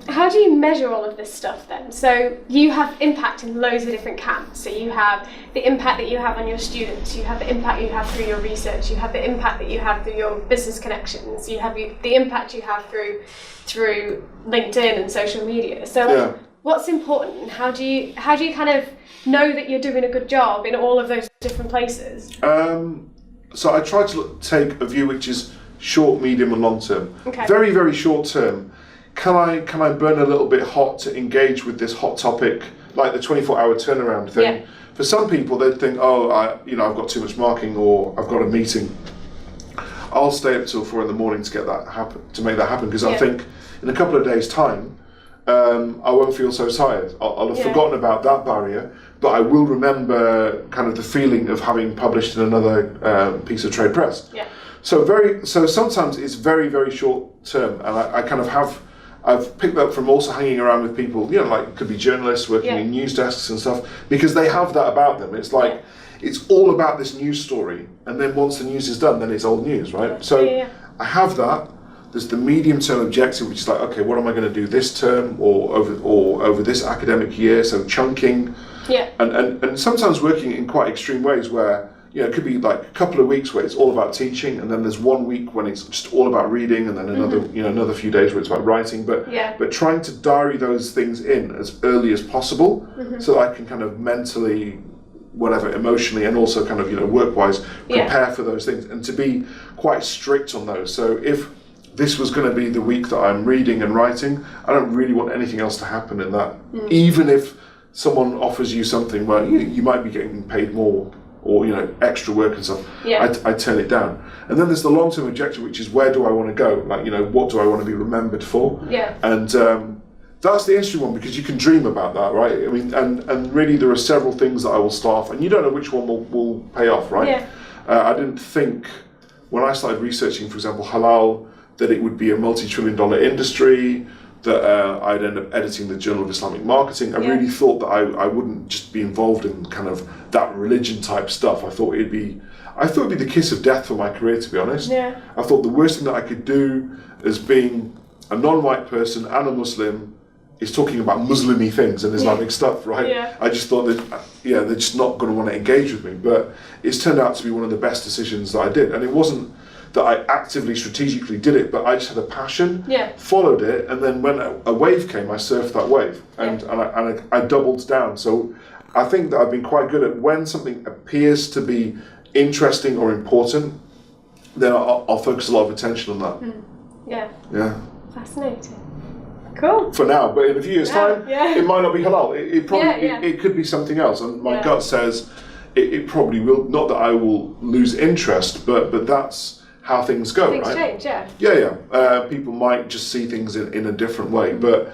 how do you measure all of this stuff then? So you have impact in loads of different camps. So you have the impact that you have on your students, you have the impact you have through your research, you have the impact that you have through your business connections, you have the impact you have through LinkedIn and social media. So what's important, and how do you kind of know that you're doing a good job in all of those different places? So I try to take a view which is short, medium and long term. Okay. Very, very short term. Can I burn a little bit hot to engage with this hot topic, like the 24-hour turnaround thing? Yeah. For some people, they'd think, I've got too much marking, or I've got a meeting. I'll stay up till 4 a.m. to make that happen, because I think in a couple of days' time, I won't feel so tired. I'll have forgotten about that barrier, but I will remember kind of the feeling of having published in another piece of trade press. Yeah. So sometimes it's very, very short term, and I kind of I've picked up from also hanging around with people, like could be journalists working in news desks and stuff, because they have that about them. It's like, it's all about this news story, and then once the news is done, then it's old news, right? So I have that. There's the medium term objective, which is like, okay, what am I going to do this term or over this academic year? So chunking, and sometimes working in quite extreme ways where, it could be like a couple of weeks where it's all about teaching, and then there's 1 week when it's just all about reading, and then another few days where it's about writing. But trying to diary those things in as early as possible, so that I can kind of mentally, emotionally, and also kind of work-wise prepare for those things, and to be quite strict on those. So if this was going to be the week that I'm reading and writing, I don't really want anything else to happen in that. Even if someone offers you something where you might be getting paid more, or extra work and stuff, I turn it down. And then there's the long-term objective, which is, where do I want to go? Like, what do I want to be remembered for? And that's the interesting one, because you can dream about that, right? I mean, and really there are several things that I will start off, and you don't know which one will pay off, right? I didn't think, when I started researching, for example, halal, that it would be a multi-trillion-dollar industry, that I'd end up editing the Journal of Islamic Marketing. I really thought that I wouldn't just be involved in kind of that religion type stuff. I thought it'd be the kiss of death for my career, to be honest. I thought the worst thing that I could do as being a non-white person and a Muslim is talking about Muslim-y things and Islamic stuff, right? I just thought that, they're just not going to want to engage with me. But it's turned out to be one of the best decisions that I did. And it wasn't that I actively, strategically did it, but I just had a passion, followed it, and then when a wave came, I surfed that wave, and I doubled down. So I think that I've been quite good at, when something appears to be interesting or important, then I'll focus a lot of attention on that. Yeah. Fascinating. Cool. For now, but in a few years' time, it might not be halal. It probably it could be something else, and my gut says it probably will. Not that I will lose interest, but that's how things go, things right? Change, People might just see things in a different way, but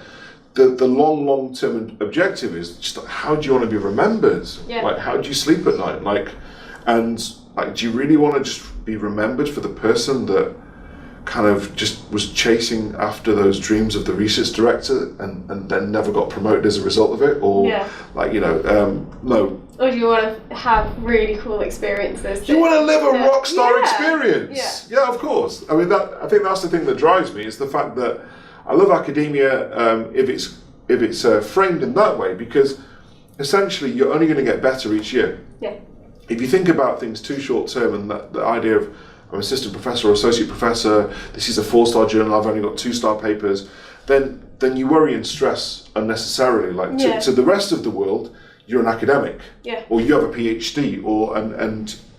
the long-term objective is just, how do you want to be remembered? Like, how do you sleep at night? Do you really want to just be remembered for the person that kind of just was chasing after those dreams of the research director and then never got promoted as a result of it? Or no. Or do you want to have really cool experiences? You want to live a rock star experience. Yeah, of course. I mean, I think that's the thing that drives me, is the fact that I love academia if it's framed in that way, because essentially you're only going to get better each year. If you think about things too short term, and the idea of, I'm assistant professor or associate professor, this is a 4-star journal, I've only got 2-star papers, then you worry and stress unnecessarily. Like to the rest of the world, you're an academic, or you have a PhD,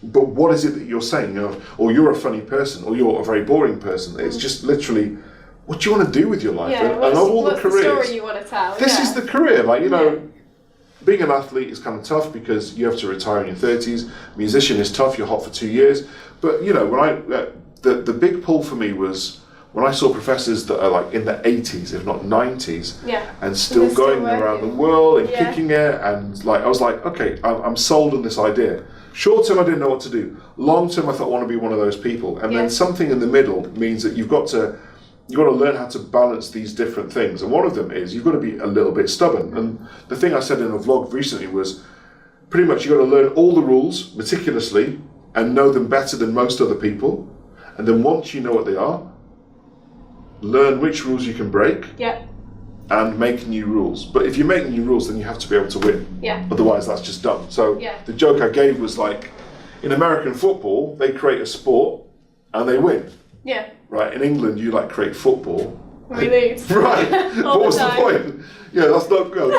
but what is it that you're saying? Or you're a funny person, or you're a very boring person. It's just literally what do you want to do with your life? Yeah, And of all the careers, the story you want to tell? this is the career. Like, you know, being an athlete is kind of tough because you have to retire in your 30s. Musician is tough, you're hot for 2 years. But, you know, when the big pull for me was when I saw professors that are like in their 80s, if not 90s, and still going around the world and kicking it. And like, I was like, okay, I'm sold on this idea. Short term, I didn't know what to do. Long term, I thought I want to be one of those people. And then something in the middle means that you've got to learn how to balance these different things. And one of them is you've got to be a little bit stubborn. And the thing I said in a vlog recently was pretty much you've got to learn all the rules meticulously and know them better than most other people. And then once you know what they are, learn which rules you can break and make new rules. But if you make new rules, then you have to be able to win. Otherwise, that's just dumb. So the joke I gave was like, in American football, they create a sport and they win. Right, in England, you like create football. We lose. Right. What was the point? Yeah, that's not good.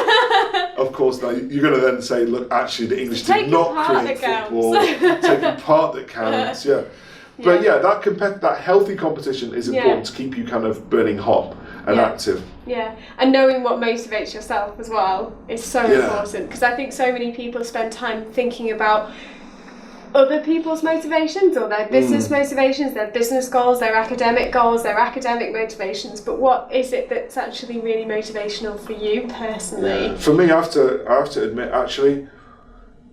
Of course, now you're going to then say, look, actually, the English did not create football. Taking part that counts. Yeah. But that healthy competition is important to keep you kind of burning hot and active. Yeah, and knowing what motivates yourself as well is so important, because I think so many people spend time thinking about other people's motivations or their business motivations, their business goals, their academic motivations, but what is it that's actually really motivational for you personally? For me, I have to admit, actually,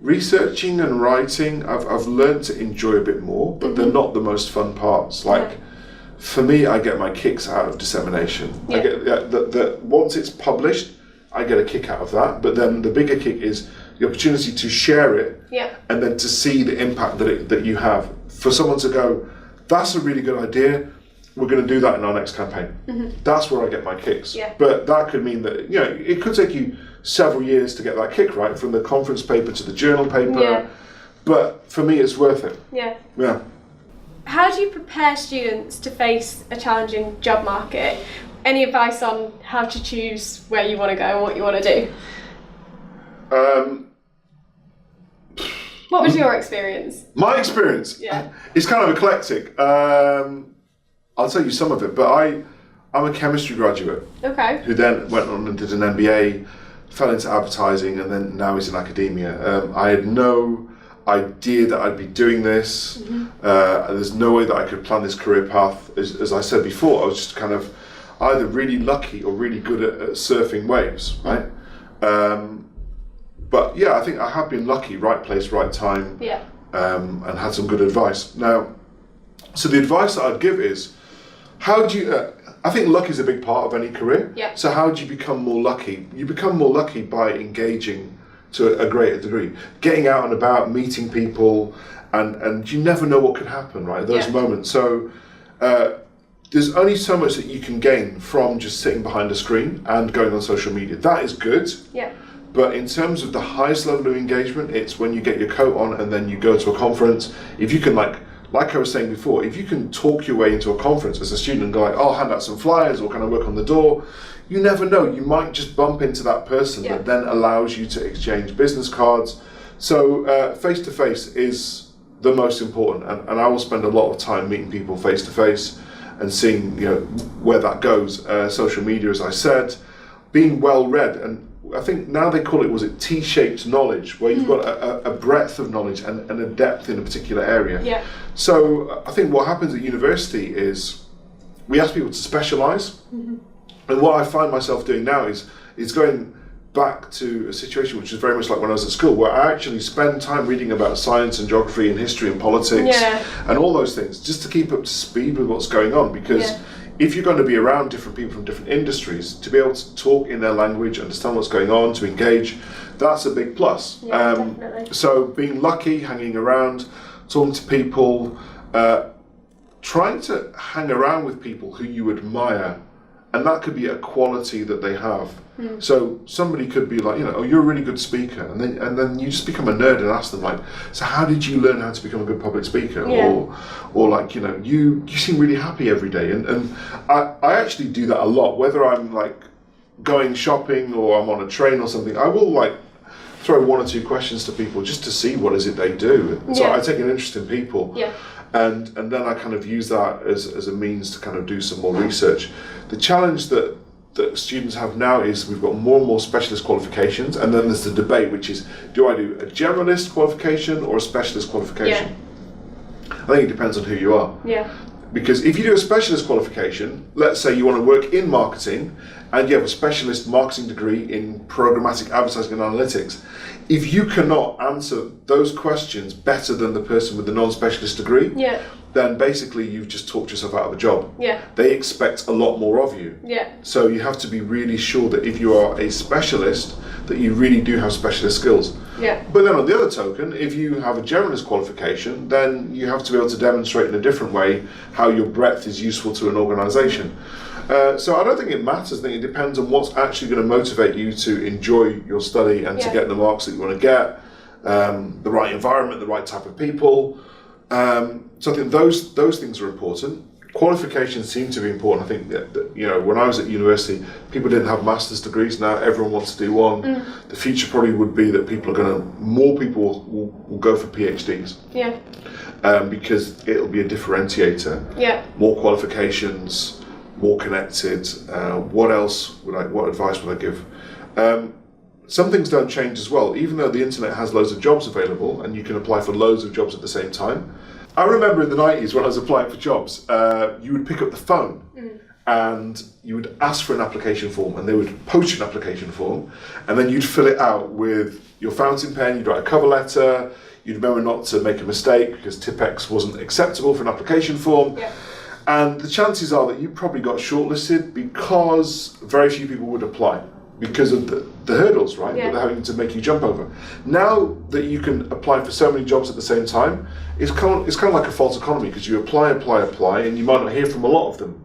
researching and writing, I've learned to enjoy a bit more, but they're not the most fun parts. Like, for me, I get my kicks out of dissemination. I get once it's published, I get a kick out of that, but then the bigger kick is the opportunity to share it and then to see the impact that you have. For someone to go, that's a really good idea, we're going to do that in our next campaign. That's where I get my kicks. But that could mean that, you know, it could take you several years to get that kick, right? From the conference paper to the journal paper. But for me, it's worth it. Yeah. How do you prepare students to face a challenging job market? Any advice on how to choose where you want to go and what you want to do? What was your experience? My experience? It's kind of eclectic. I'll tell you some of it, but I'm a chemistry graduate. Who then went on and did an MBA, fell into advertising, and then now is in academia. I had no idea that I'd be doing this. There's no way that I could plan this career path. As I said before, I was just kind of either really lucky or really good at surfing waves, right? But yeah, I think I have been lucky, right place, right time, and had some good advice. Now, so the advice that I'd give is, how do you, I think luck is a big part of any career. So how do you become more lucky? You become more lucky by engaging to a greater degree, getting out and about, meeting people, and you never know what could happen, right? Those moments. So there's only so much that you can gain from just sitting behind a screen and going on social media. That is good. But in terms of the highest level of engagement, it's when you get your coat on and then you go to a conference. If you can, like I was saying before, if you can talk your way into a conference as a student and go like, oh, hand out some flyers or kind of work on the door, you never know. You might just bump into that person that then allows you to exchange business cards. So face-to-face is the most important. And I will spend a lot of time meeting people face-to-face and seeing, you know, where that goes. Social media, as I said, being well-read, and I think now they call it, was it T-shaped knowledge, where you've got a breadth of knowledge and a depth in a particular area. So I think what happens at university is we ask people to specialise, and what I find myself doing now is going back to a situation which is very much like when I was at school, where I actually spend time reading about science and geography and history and politics and all those things, just to keep up to speed with what's going on, because if you're going to be around different people from different industries, to be able to talk in their language, understand what's going on, to engage, that's a big plus. Definitely. So being lucky, hanging around, talking to people, trying to hang around with people who you admire, and that could be a quality that they have. So somebody could be like, you know, oh, you're a really good speaker, and then you just become a nerd and ask them like, so how did you learn how to become a good public speaker? Or like, you know, you seem really happy every day, and I actually do that a lot, whether I'm like going shopping or I'm on a train or something. I will like throw one or two questions to people just to see what is it they do. So I take an interest in people, and then I kind of use that as a means to kind of do some more research. The challenge that students have now is we've got more and more specialist qualifications, and then there's the debate, which is, do I do a generalist qualification or a specialist qualification? I think it depends on who you are. Because if you do a specialist qualification, let's say you want to work in marketing and you have a specialist marketing degree in programmatic advertising and analytics, if you cannot answer those questions better than the person with the non-specialist degree, then basically you've just talked yourself out of a job. They expect a lot more of you. So you have to be really sure that if you are a specialist, that you really do have specialist skills. But then on the other token, if you have a generalist qualification, then you have to be able to demonstrate in a different way how your breadth is useful to an organisation. So I don't think it matters. I think it depends on what's actually going to motivate you to enjoy your study and to get the marks that you want to get, the right environment, the right type of people. So I think those things are important. Qualifications seem to be important. I think that you know, when I was at university, people didn't have master's degrees. Now everyone wants to do one. The future probably would be that more people will go for PhDs. Because it'll be a differentiator. More qualifications, more connected. What advice would I give? Some things don't change as well. Even though the internet has loads of jobs available and you can apply for loads of jobs at the same time. I remember in the 90s when I was applying for jobs, you would pick up the phone and you would ask for an application form, and they would post you an application form, and then you'd fill it out with your fountain pen, you'd write a cover letter, you'd remember not to make a mistake because Tipex wasn't acceptable for an application form. And the chances are that you probably got shortlisted because very few people would apply because of the hurdles, right, that they're having to make you jump over. Now that you can apply for so many jobs at the same time, it's kind of like a false economy, because you apply, and you might not hear from a lot of them.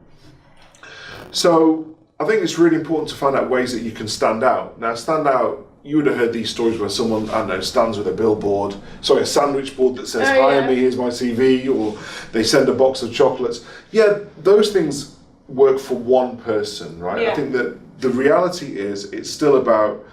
So I think it's really important to find out ways that you can stand out. Now, stand out, you would have heard these stories where someone, I don't know, stands with a sandwich board that says, hire me, here's my CV, or they send a box of chocolates. Yeah, those things work for one person, right? I think that the reality is it's still about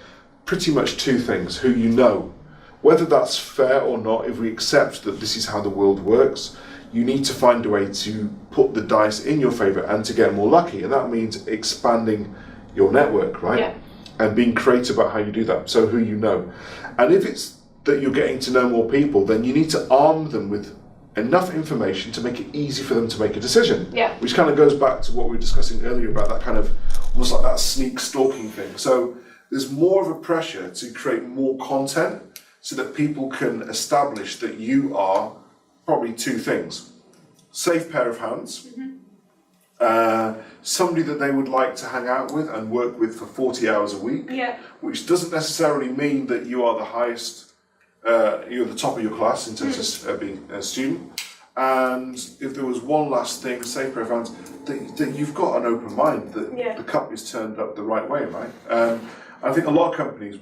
pretty much two things: who you know. Whether that's fair or not, if we accept that this is how the world works, you need to find a way to put the dice in your favour and to get more lucky. And that means expanding your network, right? And being creative about how you do that. So who you know. And if it's that you're getting to know more people, then you need to arm them with enough information to make it easy for them to make a decision. Which kind of goes back to what we were discussing earlier about that kind of almost like that sneak stalking thing. So there's more of a pressure to create more content so that people can establish that you are probably two things: safe pair of hands, somebody that they would like to hang out with and work with for 40 hours a week, which doesn't necessarily mean that you are the highest, you're the top of your class in terms of being a student. And if there was one last thing, safe pair of hands, that you've got an open mind, that the cup is turned up the right way, right? I think a lot of companies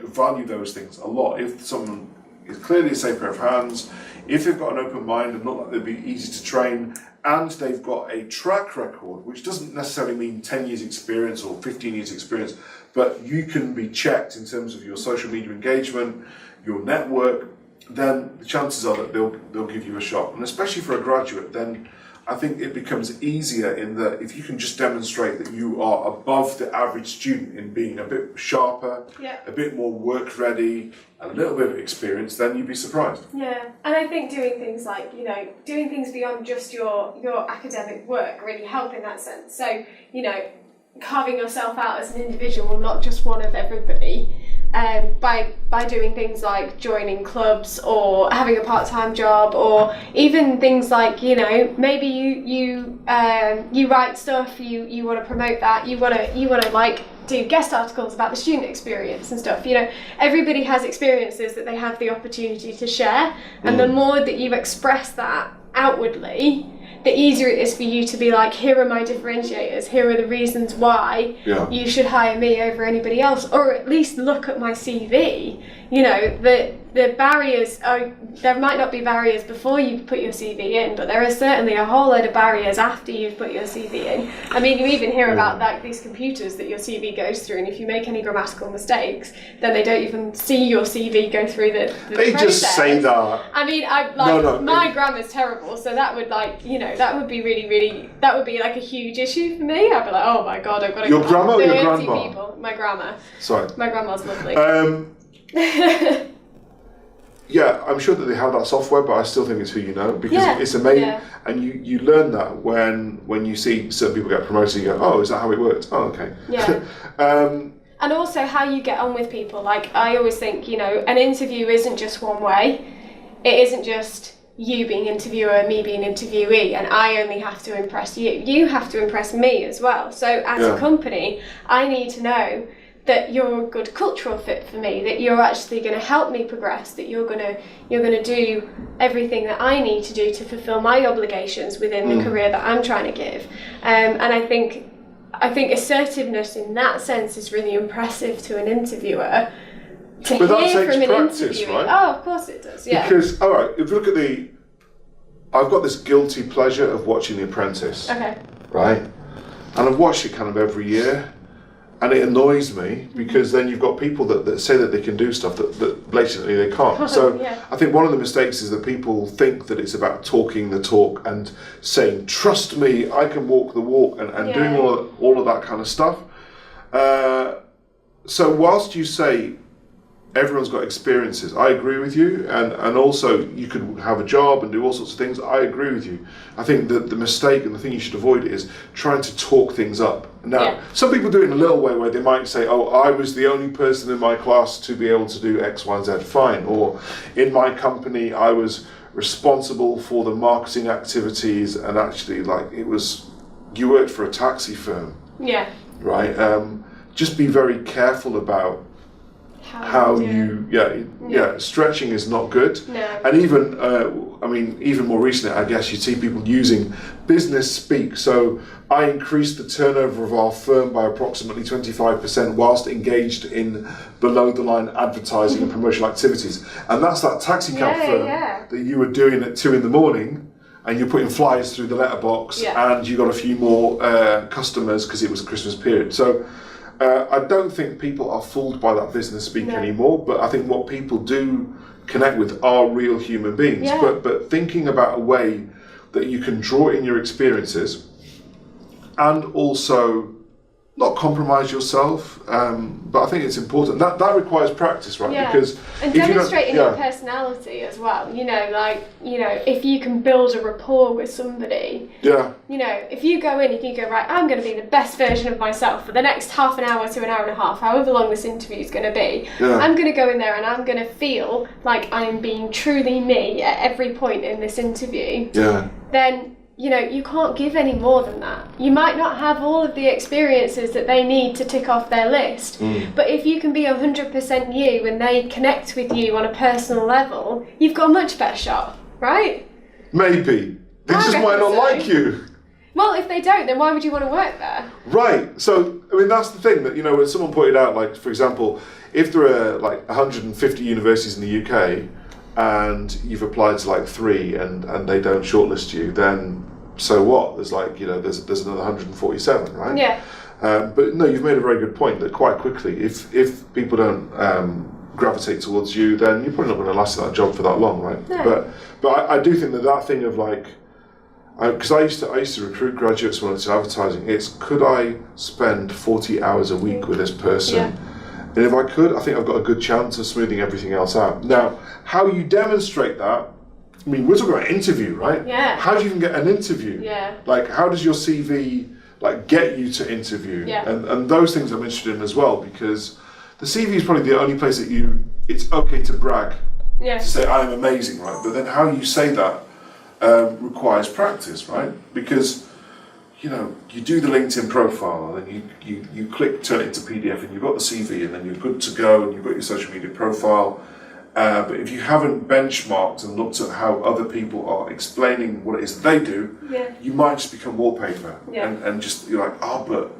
value those things a lot. If someone is clearly a safe pair of hands, if they've got an open mind and not like they'd be easy to train, and they've got a track record, which doesn't necessarily mean 10 years experience or 15 years experience, but you can be checked in terms of your social media engagement, your network, then the chances are that they'll give you a shot. And especially for a graduate, then I think it becomes easier in that if you can just demonstrate that you are above the average student in being a bit sharper, a bit more work ready, a little bit of experience, then you'd be surprised. And I think doing things like, doing things beyond just your academic work really help in that sense. So, carving yourself out as an individual, not just one of everybody. By doing things like joining clubs or having a part-time job, or even things like maybe you write stuff, you want to promote that, you want to like do guest articles about the student experience and stuff. Everybody has experiences that they have the opportunity to share, and the more that you express that outwardly, the easier it is for you to be like, here are my differentiators, here are the reasons why you should hire me over anybody else, or at least look at my CV. the barriers are, there might not be barriers before you put your CV in, but there are certainly a whole load of barriers after you've put your CV in. I mean, you even hear about like these computers that your CV goes through, and if you make any grammatical mistakes, then they don't even see your CV go through the They process. just say that. I mean, my grammar's terrible, so that would that would be really, that would be like a huge issue for me. I'd be like, oh my god, I've got to Your grammar or your grandma? People. My grammar. Sorry. My grandma's lovely. Yeah, I'm sure that they have that software, but I still think it's who you know, because it's amazing, and you learn that when you see certain people get promoted, you go, oh, is that how it works? Oh, okay. Yeah. And also how you get on with people. Like, I always think, an interview isn't just one way. It isn't just you being interviewer, me being interviewee, and I only have to impress you. You have to impress me as well. So as a company, I need to know that you're a good cultural fit for me, that you're actually going to help me progress, that you're going to do everything that I need to do to fulfill my obligations within the career that I'm trying to give. And I think assertiveness in that sense is really impressive to an interviewer. But that takes practice, right? Oh, of course it does, yeah. Because, all right, if you look at I've got this guilty pleasure of watching The Apprentice. Okay. Right? And I've watched it kind of every year. And it annoys me because then you've got people that say that they can do stuff that blatantly they can't. So I think one of the mistakes is that people think that it's about talking the talk and saying, trust me, I can walk the walk, and doing all of that kind of stuff. So whilst you say everyone's got experiences, I agree with you, and also you could have a job and do all sorts of things, I agree with you. I think that the mistake and the thing you should avoid is trying to talk things up. Now, some people do it in a little way where they might say, oh, I was the only person in my class to be able to do X, Y, and Z, fine. Or in my company, I was responsible for the marketing activities, and actually, you worked for a taxi firm. Yeah. Right? Just be very careful about how stretching is not good. No. And even more recently, I guess you see people using business speak. So I increased the turnover of our firm by approximately 25% whilst engaged in below the line advertising and promotional activities. And that's that taxi cab firm that you were doing at 2 a.m. and you're putting flyers through the letterbox and you got a few more customers because it was a Christmas period. So I don't think people are fooled by that business speak anymore, but I think what people do connect with are real human beings. Yeah. But thinking about a way that you can draw in your experiences and also not compromise yourself, but I think it's important. That requires practice, right? Yeah. Because and demonstrating your personality as well. If you can build a rapport with somebody. Yeah. If you go in, right, I'm going to be the best version of myself for the next half an hour to an hour and a half, however long this interview is going to be. Yeah. I'm going to go in there and I'm going to feel like I'm being truly me at every point in this interview. Yeah. Then you can't give any more than that. You might not have all of the experiences that they need to tick off their list, but if you can be 100% you and they connect with you on a personal level, you've got a much better shot, right? Maybe. They just might not like you. Well, if they don't, then why would you want to work there? Right. So, that's the thing that, when someone pointed out, like, for example, if there are, 150 universities in the UK, and you've applied to 3 and they don't shortlist you, then so what? There's there's another 147, right? Yeah. But no, you've made a very good point that quite quickly, if people don't gravitate towards you, then you're probably not going to last in that job for that long, right? No. But I do think that thing of because I used to recruit graduates when I was advertising. It's could I spend 40 hours a week with this person? Yeah. And if I could, I think I've got a good chance of smoothing everything else out. Now, how you demonstrate that, we're talking about interview, right? Yeah. How do you even get an interview? Yeah. How does your CV get you to interview? Yeah. And those things I'm interested in as well, because the CV is probably the only place that it's okay to brag. Yeah. To say, I'm amazing, right? But then how you say that requires practice, right? Because you do the LinkedIn profile, and then you click turn it into PDF, and you've got the CV, and then you're good to go, and you've got your social media profile. But if you haven't benchmarked and looked at how other people are explaining what it is that they do, you might just become wallpaper. Yeah. And just you're like, but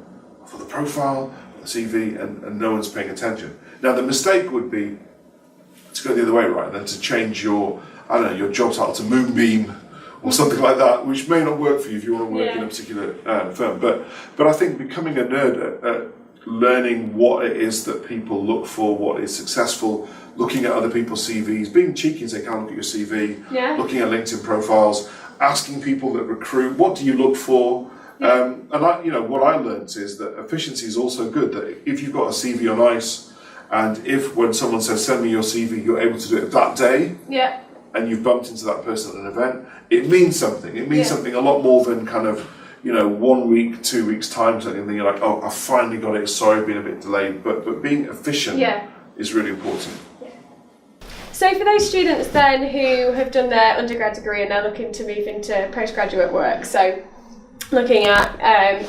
for the profile, for the CV, and no one's paying attention. Now the mistake would be to go the other way, right? And then to change your, I don't know, your job title to Moonbeam or something like that, which may not work for you if you want to work in a particular firm. But I think becoming a nerd at learning what it is that people look for, what is successful, looking at other people's CVs, being cheeky and saying, "Can I look at your CV?" Looking at LinkedIn profiles, asking people that recruit, "What do you look for?" And what I learned is that efficiency is also good. That if you've got a CV on ice, and if when someone says, "Send me your CV," you're able to do it that day. And you've bumped into that person at an event, it means something. It means something a lot more than kind of, 1 week, 2 weeks time, something, and then you're like, "Oh, I finally got it, sorry, I've been a bit delayed." But being efficient is really important. So for those students then who have done their undergrad degree and they're looking to move into postgraduate work, so looking at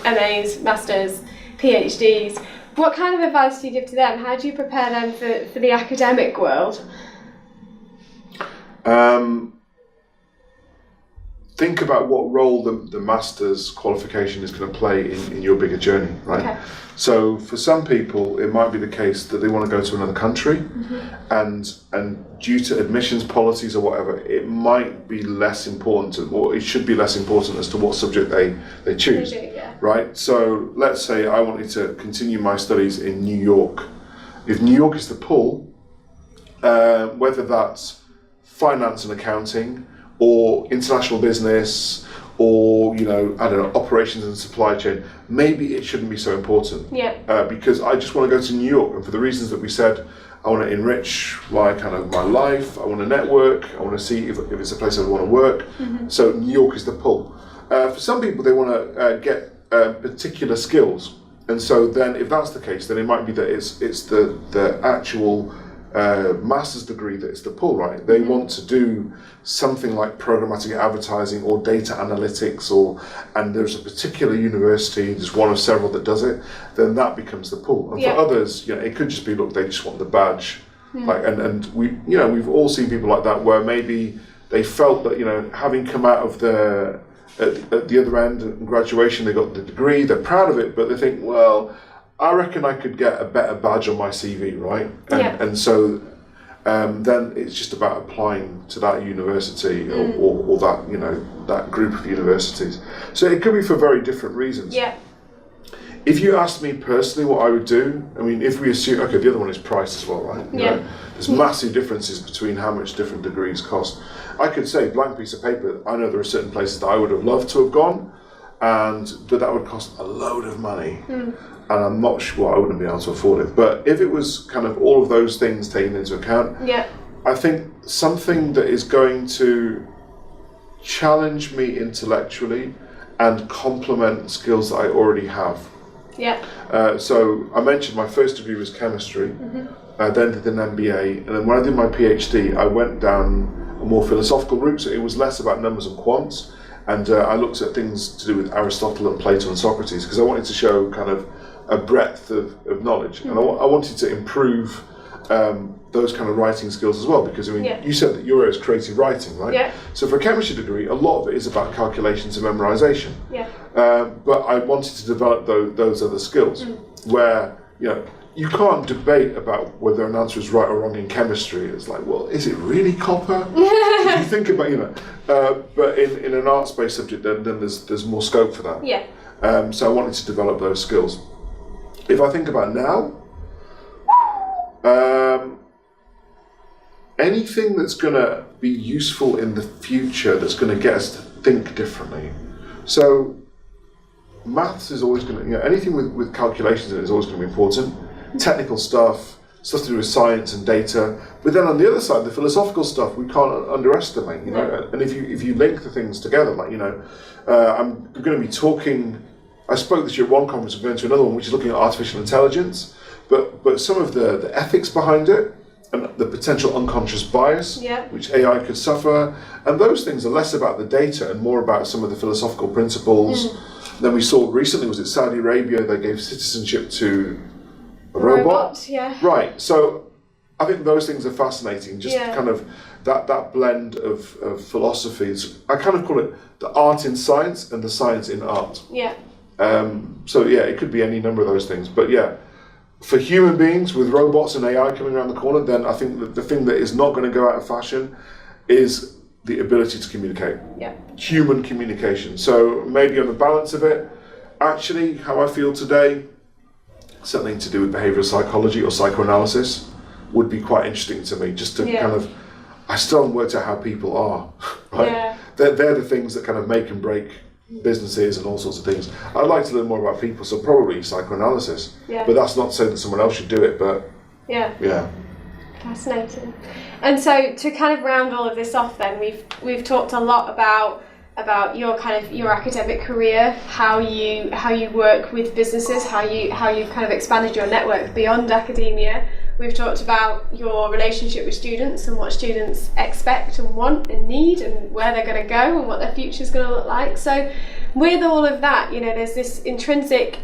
MAs, Masters, PhDs, what kind of advice do you give to them? How do you prepare them for the academic world? Think about what role the master's qualification is going to play in your bigger journey, right? Okay. So for some people, it might be the case that they want to go to another country, and due to admissions policies or whatever, it might be less important, or it should be less important as to what subject they choose, right? So let's say I wanted to continue my studies in New York. If New York is the pull, whether that's finance and accounting, or international business, or operations and supply chain, maybe it shouldn't be so important. Because I just want to go to New York, and for the reasons that we said, I want to enrich my life. I want to network. I want to see if it's a place I want to work. So New York is the pull. For some people, they want to get particular skills, and so then if that's the case, then it might be that it's the actual master's degree that is the pull, right? They want to do something like programmatic advertising or data analytics, and there's a particular university, there's one of several that does it, then that becomes the pull. And for others, it could just be, look, they just want the badge. And we've all seen people like that where maybe they felt that, having come out of at the other end in graduation, they got the degree, they're proud of it, but they think, well, I reckon I could get a better badge on my CV, right? And so then it's just about applying to that university or that that group of universities. So it could be for very different reasons. If you asked me personally what I would do, I mean, if we assume, okay, the other one is price as well, right? There's massive differences between how much different degrees cost. I could say, blank piece of paper, I know there are certain places that I would have loved to have gone, but that would cost a load of money. And I'm not sure I wouldn't be able to afford it. But if it was kind of all of those things taken into account, I think something that is going to challenge me intellectually and complement skills that I already have. So I mentioned my first degree was chemistry. I then did an MBA, and then when I did my PhD, I went down a more philosophical route. So it was less about numbers and quants, and I looked at things to do with Aristotle and Plato and Socrates, because I wanted to show kind of a breadth of knowledge, and I wanted to improve those kind of writing skills as well, because I mean, you said that your area is creative writing, right? So for a chemistry degree, a lot of it is about calculations and memorization. But I wanted to develop those other skills, where you can't debate about whether an answer is right or wrong in chemistry. It's like, well, is it really copper? If you think about, but in an arts-based subject, then there's more scope for that. So I wanted to develop those skills. If I think about now, anything that's going to be useful in the future, that's going to get us to think differently. So maths is always going to, anything with calculations in it is always going to be important. Technical stuff to do with science and data. But then on the other side, the philosophical stuff we can't underestimate, And if you link the things together, like, I'm going to be talking, I spoke this year at one conference, I'm going to another one, which is looking at artificial intelligence, but some of the ethics behind it, and the potential unconscious bias which AI could suffer, and those things are less about the data and more about some of the philosophical principles. Then we saw recently, was it Saudi Arabia, they gave citizenship to a robot? Right, so I think those things are fascinating, just kind of that blend of philosophies. I kind of call it the art in science and the science in art. So it could be any number of those things, but for human beings, with robots and AI coming around the corner, then I think that the thing that is not going to go out of fashion is the ability to communicate. Yeah. Human communication. So maybe on the balance of it, actually how I feel today, something to do with behavioral psychology or psychoanalysis would be quite interesting to me, just to kind of, I still haven't worked out how people are, right? Yeah. They're the things that kind of make and break businesses and all sorts of things. I'd like to learn more about people, so probably psychoanalysis. Yeah. But that's not to say that someone else should do it, but yeah. Fascinating. And so to kind of round all of this off then, we've talked a lot about your academic career, how you work with businesses, how you've kind of expanded your network beyond academia. We've talked about your relationship with students and what students expect and want and need and where they're going to go and what their future's going to look like. So with all of that, there's this intrinsic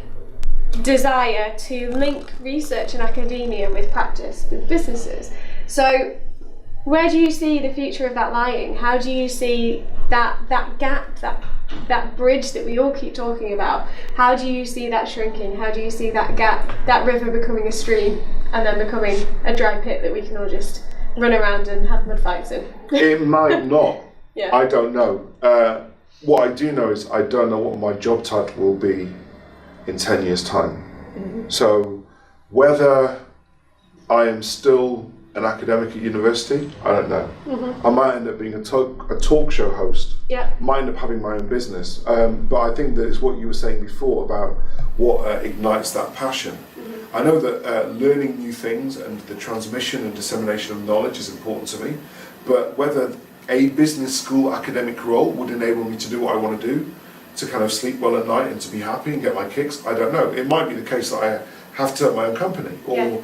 desire to link research and academia with practice, with businesses. So where do you see the future of that lying? How do you see that gap, that bridge that we all keep talking about? How do you see that shrinking? How do you see that gap, that river becoming a stream and then becoming a dry pit that we can all just run around and have mud fights in? It might not. Yeah. I don't know. What I do know is I don't know what my job title will be in 10 years' time. Mm-hmm. So whether I am still an academic at university, I don't know. Mm-hmm. I might end up being a talk show host. Yeah. Might end up having my own business. But I think that it's what you were saying before about what ignites that passion. Mm-hmm. I know that learning new things and the transmission and dissemination of knowledge is important to me, but whether a business school academic role would enable me to do what I want to do, to kind of sleep well at night and to be happy and get my kicks, I don't know. It might be the case that I have to have my own company, or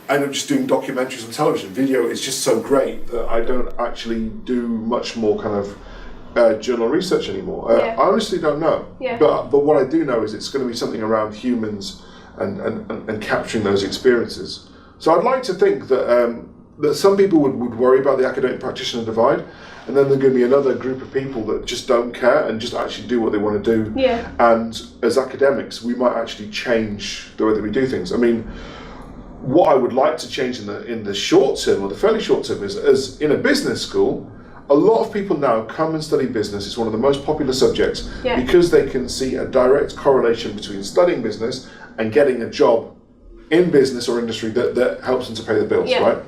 end up just doing documentaries on television. Video is just so great that I don't actually do much more kind of journal research anymore. I honestly don't know. Yeah. But what I do know is it's going to be something around humans and capturing those experiences. So I'd like to think that that some people would worry about the academic practitioner divide, and then there's going to be another group of people that just don't care and just actually do what they want to do. Yeah. And as academics, we might actually change the way that we do things. I mean, what I would like to change in the short term, or the fairly short term, is as in a business school, a lot of people now come and study business. It's one of the most popular subjects because they can see a direct correlation between studying business and getting a job in business or industry that helps them to pay the bills, right?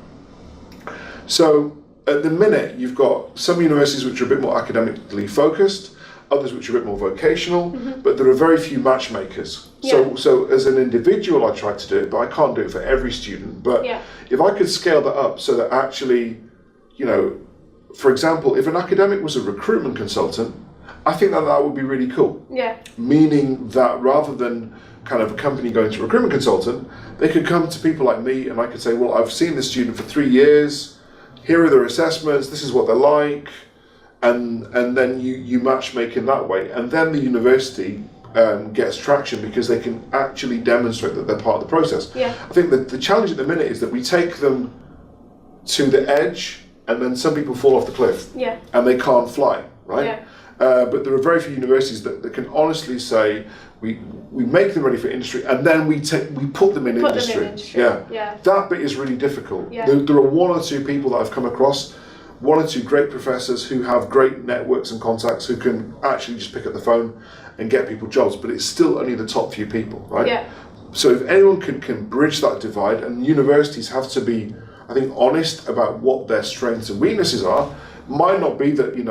So at the minute, you've got some universities which are a bit more academically focused, others which are a bit more vocational, but there are very few matchmakers. So as an individual, I try to do it, but I can't do it for every student. But if I could scale that up so that actually, for example, if an academic was a recruitment consultant, I think that would be really cool. Yeah. Meaning that rather than kind of a company going to a recruitment consultant, they could come to people like me and I could say, well, I've seen this student for 3 years, here are their assessments, this is what they're like, and then you matchmake in that way. And then the university gets traction because they can actually demonstrate that they're part of the process. Yeah. I think that the challenge at the minute is that we take them to the edge and then some people fall off the cliff and they can't fly, right? Yeah. But there are very few universities that can honestly say we make them ready for industry and then we put them in industry. Yeah. That bit is really difficult. Yeah. There are one or two people that I've come across, one or two great professors who have great networks and contacts who can actually just pick up the phone and get people jobs, but it's still only the top few people, right? Yeah. So if anyone can bridge that divide, and universities have to be, I think, honest about what their strengths and weaknesses are. Might not be that, in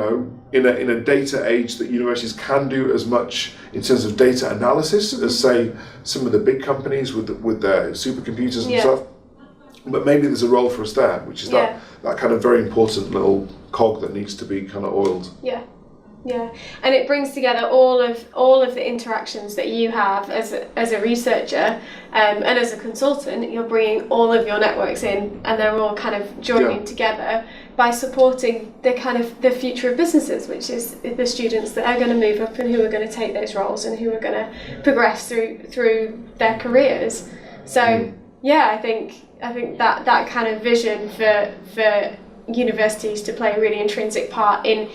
a data age that universities can do as much in terms of data analysis as, say, some of the big companies with their supercomputers and stuff. But maybe there's a role for us there, which is that kind of very important little cog that needs to be kind of oiled. Yeah. Yeah, and it brings together all of the interactions that you have as a researcher and as a consultant. You're bringing all of your networks in, and they're all kind of joining together by supporting the future of businesses, which is the students that are going to move up and who are going to take those roles and who are going to progress through their careers. So I think that kind of vision for universities to play a really intrinsic part in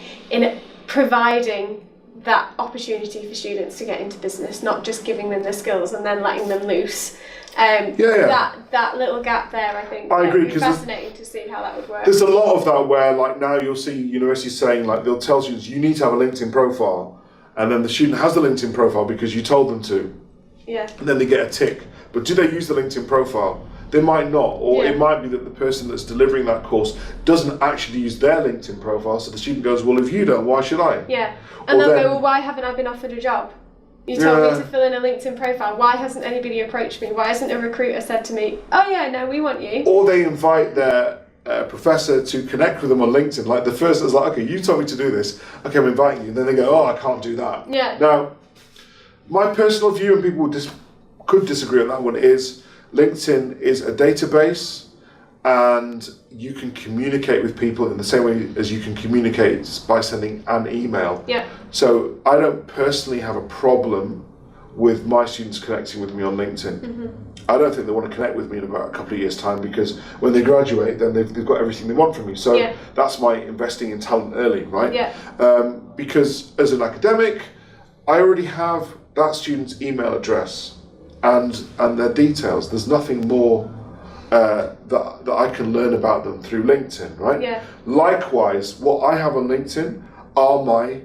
providing that opportunity for students to get into business, not just giving them the skills and then letting them loose That little gap there, I think. I agree, would be fascinating to see how that would work. There's a lot of that where, like, now you'll see universities saying, like, they'll tell students you need to have a LinkedIn profile, and then the student has the LinkedIn profile because you told them to. Yeah. And then they get a tick. But do they use the LinkedIn profile? They might not, or it might be that the person that's delivering that course doesn't actually use their LinkedIn profile, so the student goes, well, if you don't, why should I? Yeah. And they'll go, well, why haven't I been offered a job? You told me to fill in a LinkedIn profile. Why hasn't anybody approached me? Why hasn't a recruiter said to me, oh yeah, no, we want you? Or they invite their professor to connect with them on LinkedIn. Like, the first is like, okay, you told me to do this. Okay, I'm inviting you. And then they go, oh, I can't do that. Yeah. Now, my personal view, and people could disagree on that one, is LinkedIn is a database, and you can communicate with people in the same way as you can communicate by sending an email. Yeah. So I don't personally have a problem with my students connecting with me on LinkedIn. Mm-hmm. I don't think they want to connect with me in about a couple of years' time, because when they graduate, then they've got everything they want from me. So that's my investing in talent early, right? Yeah. Because as an academic, I already have that student's email address and their details. There's nothing more that I can learn about them through LinkedIn, right? Yeah. Likewise, what I have on LinkedIn are my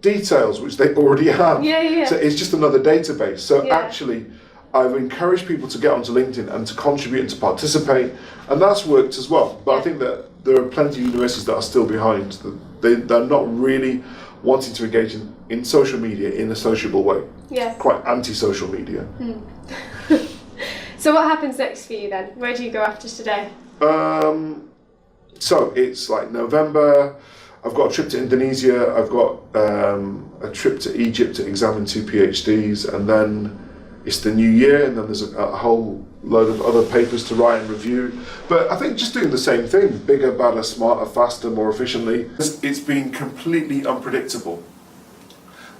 details, which they already have. Yeah. So it's just another database. So actually, I've encouraged people to get onto LinkedIn and to contribute and to participate, and that's worked as well. But I think that there are plenty of universities that are still behind. They're not really wanting to engage in social media in a sociable way. Yeah. Quite anti-social media. So what happens next for you then? Where do you go after today? So it's like November. I've got a trip to Indonesia. I've got a trip to Egypt to examine 2 PhDs, and then it's the new year, and then there's a whole load of other papers to write and review. But I think just doing the same thing, bigger, better, smarter, faster, more efficiently. It's been completely unpredictable.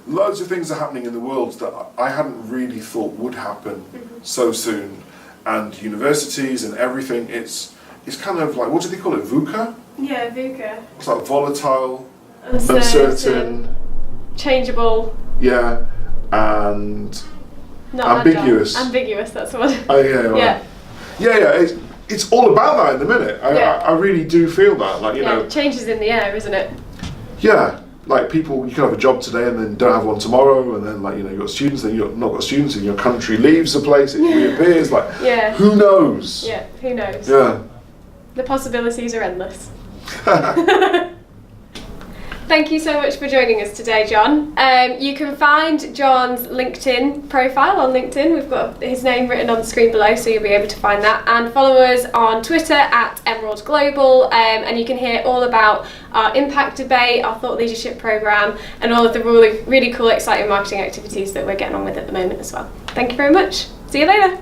Loads of things are happening in the world that I hadn't really thought would happen so soon. And universities and everything, it's kind of like, what do they call it, VUCA? Yeah, VUCA. It's like volatile, uncertain, changeable. Yeah, and not ambiguous. Agile. Ambiguous, that's the one. Oh yeah, right. Yeah. It's all about that in the minute. I really do feel that, like, you know. Changes in the air, isn't it? Yeah, like people, you can have a job today and then don't have one tomorrow, and then, like, you know, you've got students, then you've not got students, and your country leaves the place, it reappears. Like, who knows? Yeah, who knows? Yeah. The possibilities are endless. Thank you so much for joining us today, John. You can find John's LinkedIn profile on LinkedIn. We've got his name written on the screen below, so you'll be able to find that. And follow us on Twitter at Emerald Global, and you can hear all about our impact debate, our thought leadership programme, and all of the really cool, exciting marketing activities that we're getting on with at the moment as well. Thank you very much. See you later.